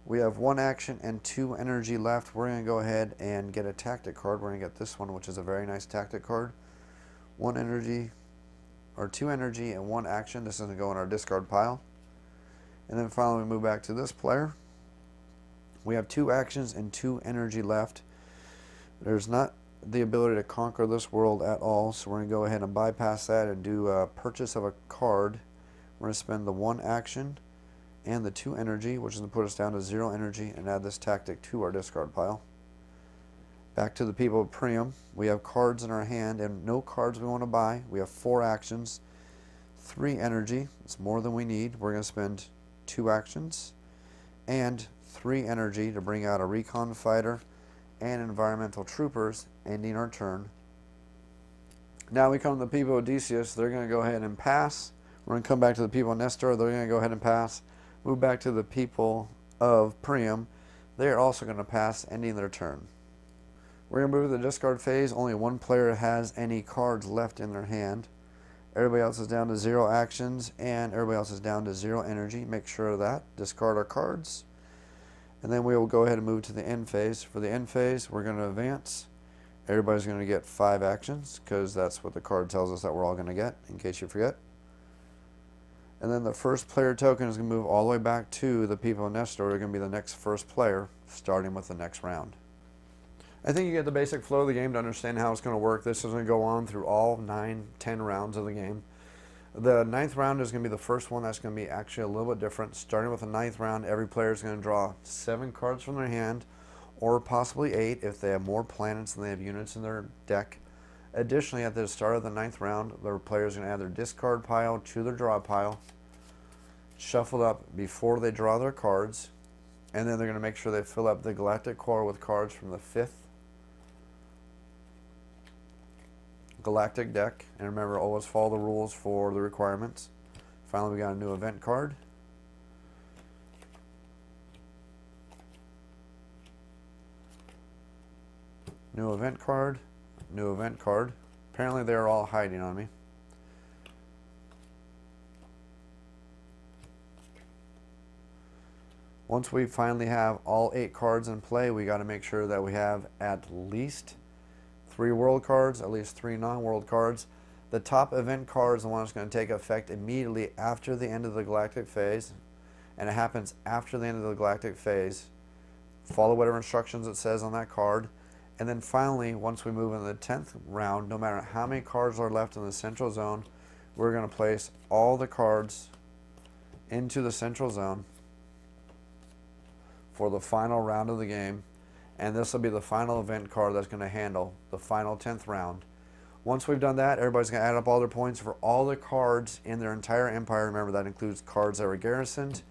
We have 1 action and 2 energy left. We're going to go ahead and get a tactic card. We're going to get this one, which is a very nice tactic card. 1 energy, or 2 energy and 1 action. This is going to go in our discard pile. And then finally we move back to this player. We have 2 actions and 2 energy left. There's not the ability to conquer this world at all, so we're going to go ahead and bypass that and do a purchase of a card. We're going to spend the 1 action and the 2 energy, which is going to put us down to 0 energy, and add this tactic to our discard pile. Back to the people of Priam. We have cards in our hand and no cards we want to buy. We have 4 actions, 3 energy. It's more than we need. We're going to spend 2 actions and 3 energy to bring out a recon fighter and environmental troopers, ending our turn. Now we come to the people of Odysseus. They're going to go ahead and pass. We're going to come back to the people of Nestor. They're going to go ahead and pass. Move back to the people of Priam. They are also going to pass, ending their turn. We're going to move to the discard phase. Only 1 player has any cards left in their hand. Everybody else is down to 0 actions, and everybody else is down to 0 energy. Make sure of that. Discard our cards. And then we will go ahead and move to the end phase. For the end phase, we're going to advance. Everybody's going to get 5 actions, because that's what the card tells us that we're all going to get, in case you forget. And then the first player token is going to move all the way back to the people in next order. Are going to be the next first player, starting with the next round. I think you get the basic flow of the game to understand how it's going to work. This is going to go on through all 9, 10 rounds of the game. The 9th round is going to be the first one that's going to be actually a little bit different. Starting with the 9th round, every player is going to draw 7 cards from their hand, or possibly 8 if they have more planets than they have units in their deck. Additionally, at the start of the 9th round, the player is going to add their discard pile to their draw pile, shuffle up before they draw their cards, and then they're going to make sure they fill up the Galactic core with cards from the 5th Galactic deck. And remember, always follow the rules for the requirements. Finally, we got a new event card. New event card. New event card. Apparently they're all hiding on me. Once we finally have all 8 cards in play, we got to make sure that we have at least 3 world cards, at least 3 non-world cards. The top event card is the one that's going to take effect immediately after the end of the Galactic phase, and it happens after the end of the Galactic phase. Follow whatever instructions it says on that card. And then finally, once we move into the 10th round, no matter how many cards are left in the central zone, we're going to place all the cards into the central zone for the final round of the game. And this will be the final event card that's going to handle the final 10th round. Once we've done that, everybody's going to add up all their points for all the cards in their entire empire. Remember, that includes cards that were garrisoned,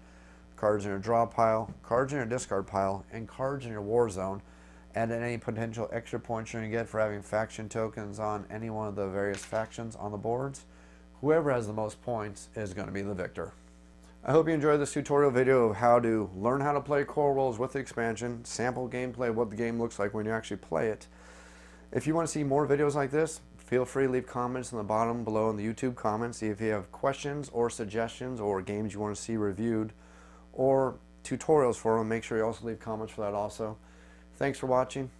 cards in your draw pile, cards in your discard pile, and cards in your war zone. And any potential extra points you're going to get for having faction tokens on any one of the various factions on the boards. Whoever has the most points is going to be the victor. I hope you enjoyed this tutorial video of how to learn how to play core roles with the expansion, sample gameplay, what the game looks like when you actually play it. If you want to see more videos like this, feel free to leave comments in the bottom below in the YouTube comments. See if you have questions or suggestions or games you want to see reviewed or tutorials for them. Make sure you also leave comments for that also. Thanks for watching.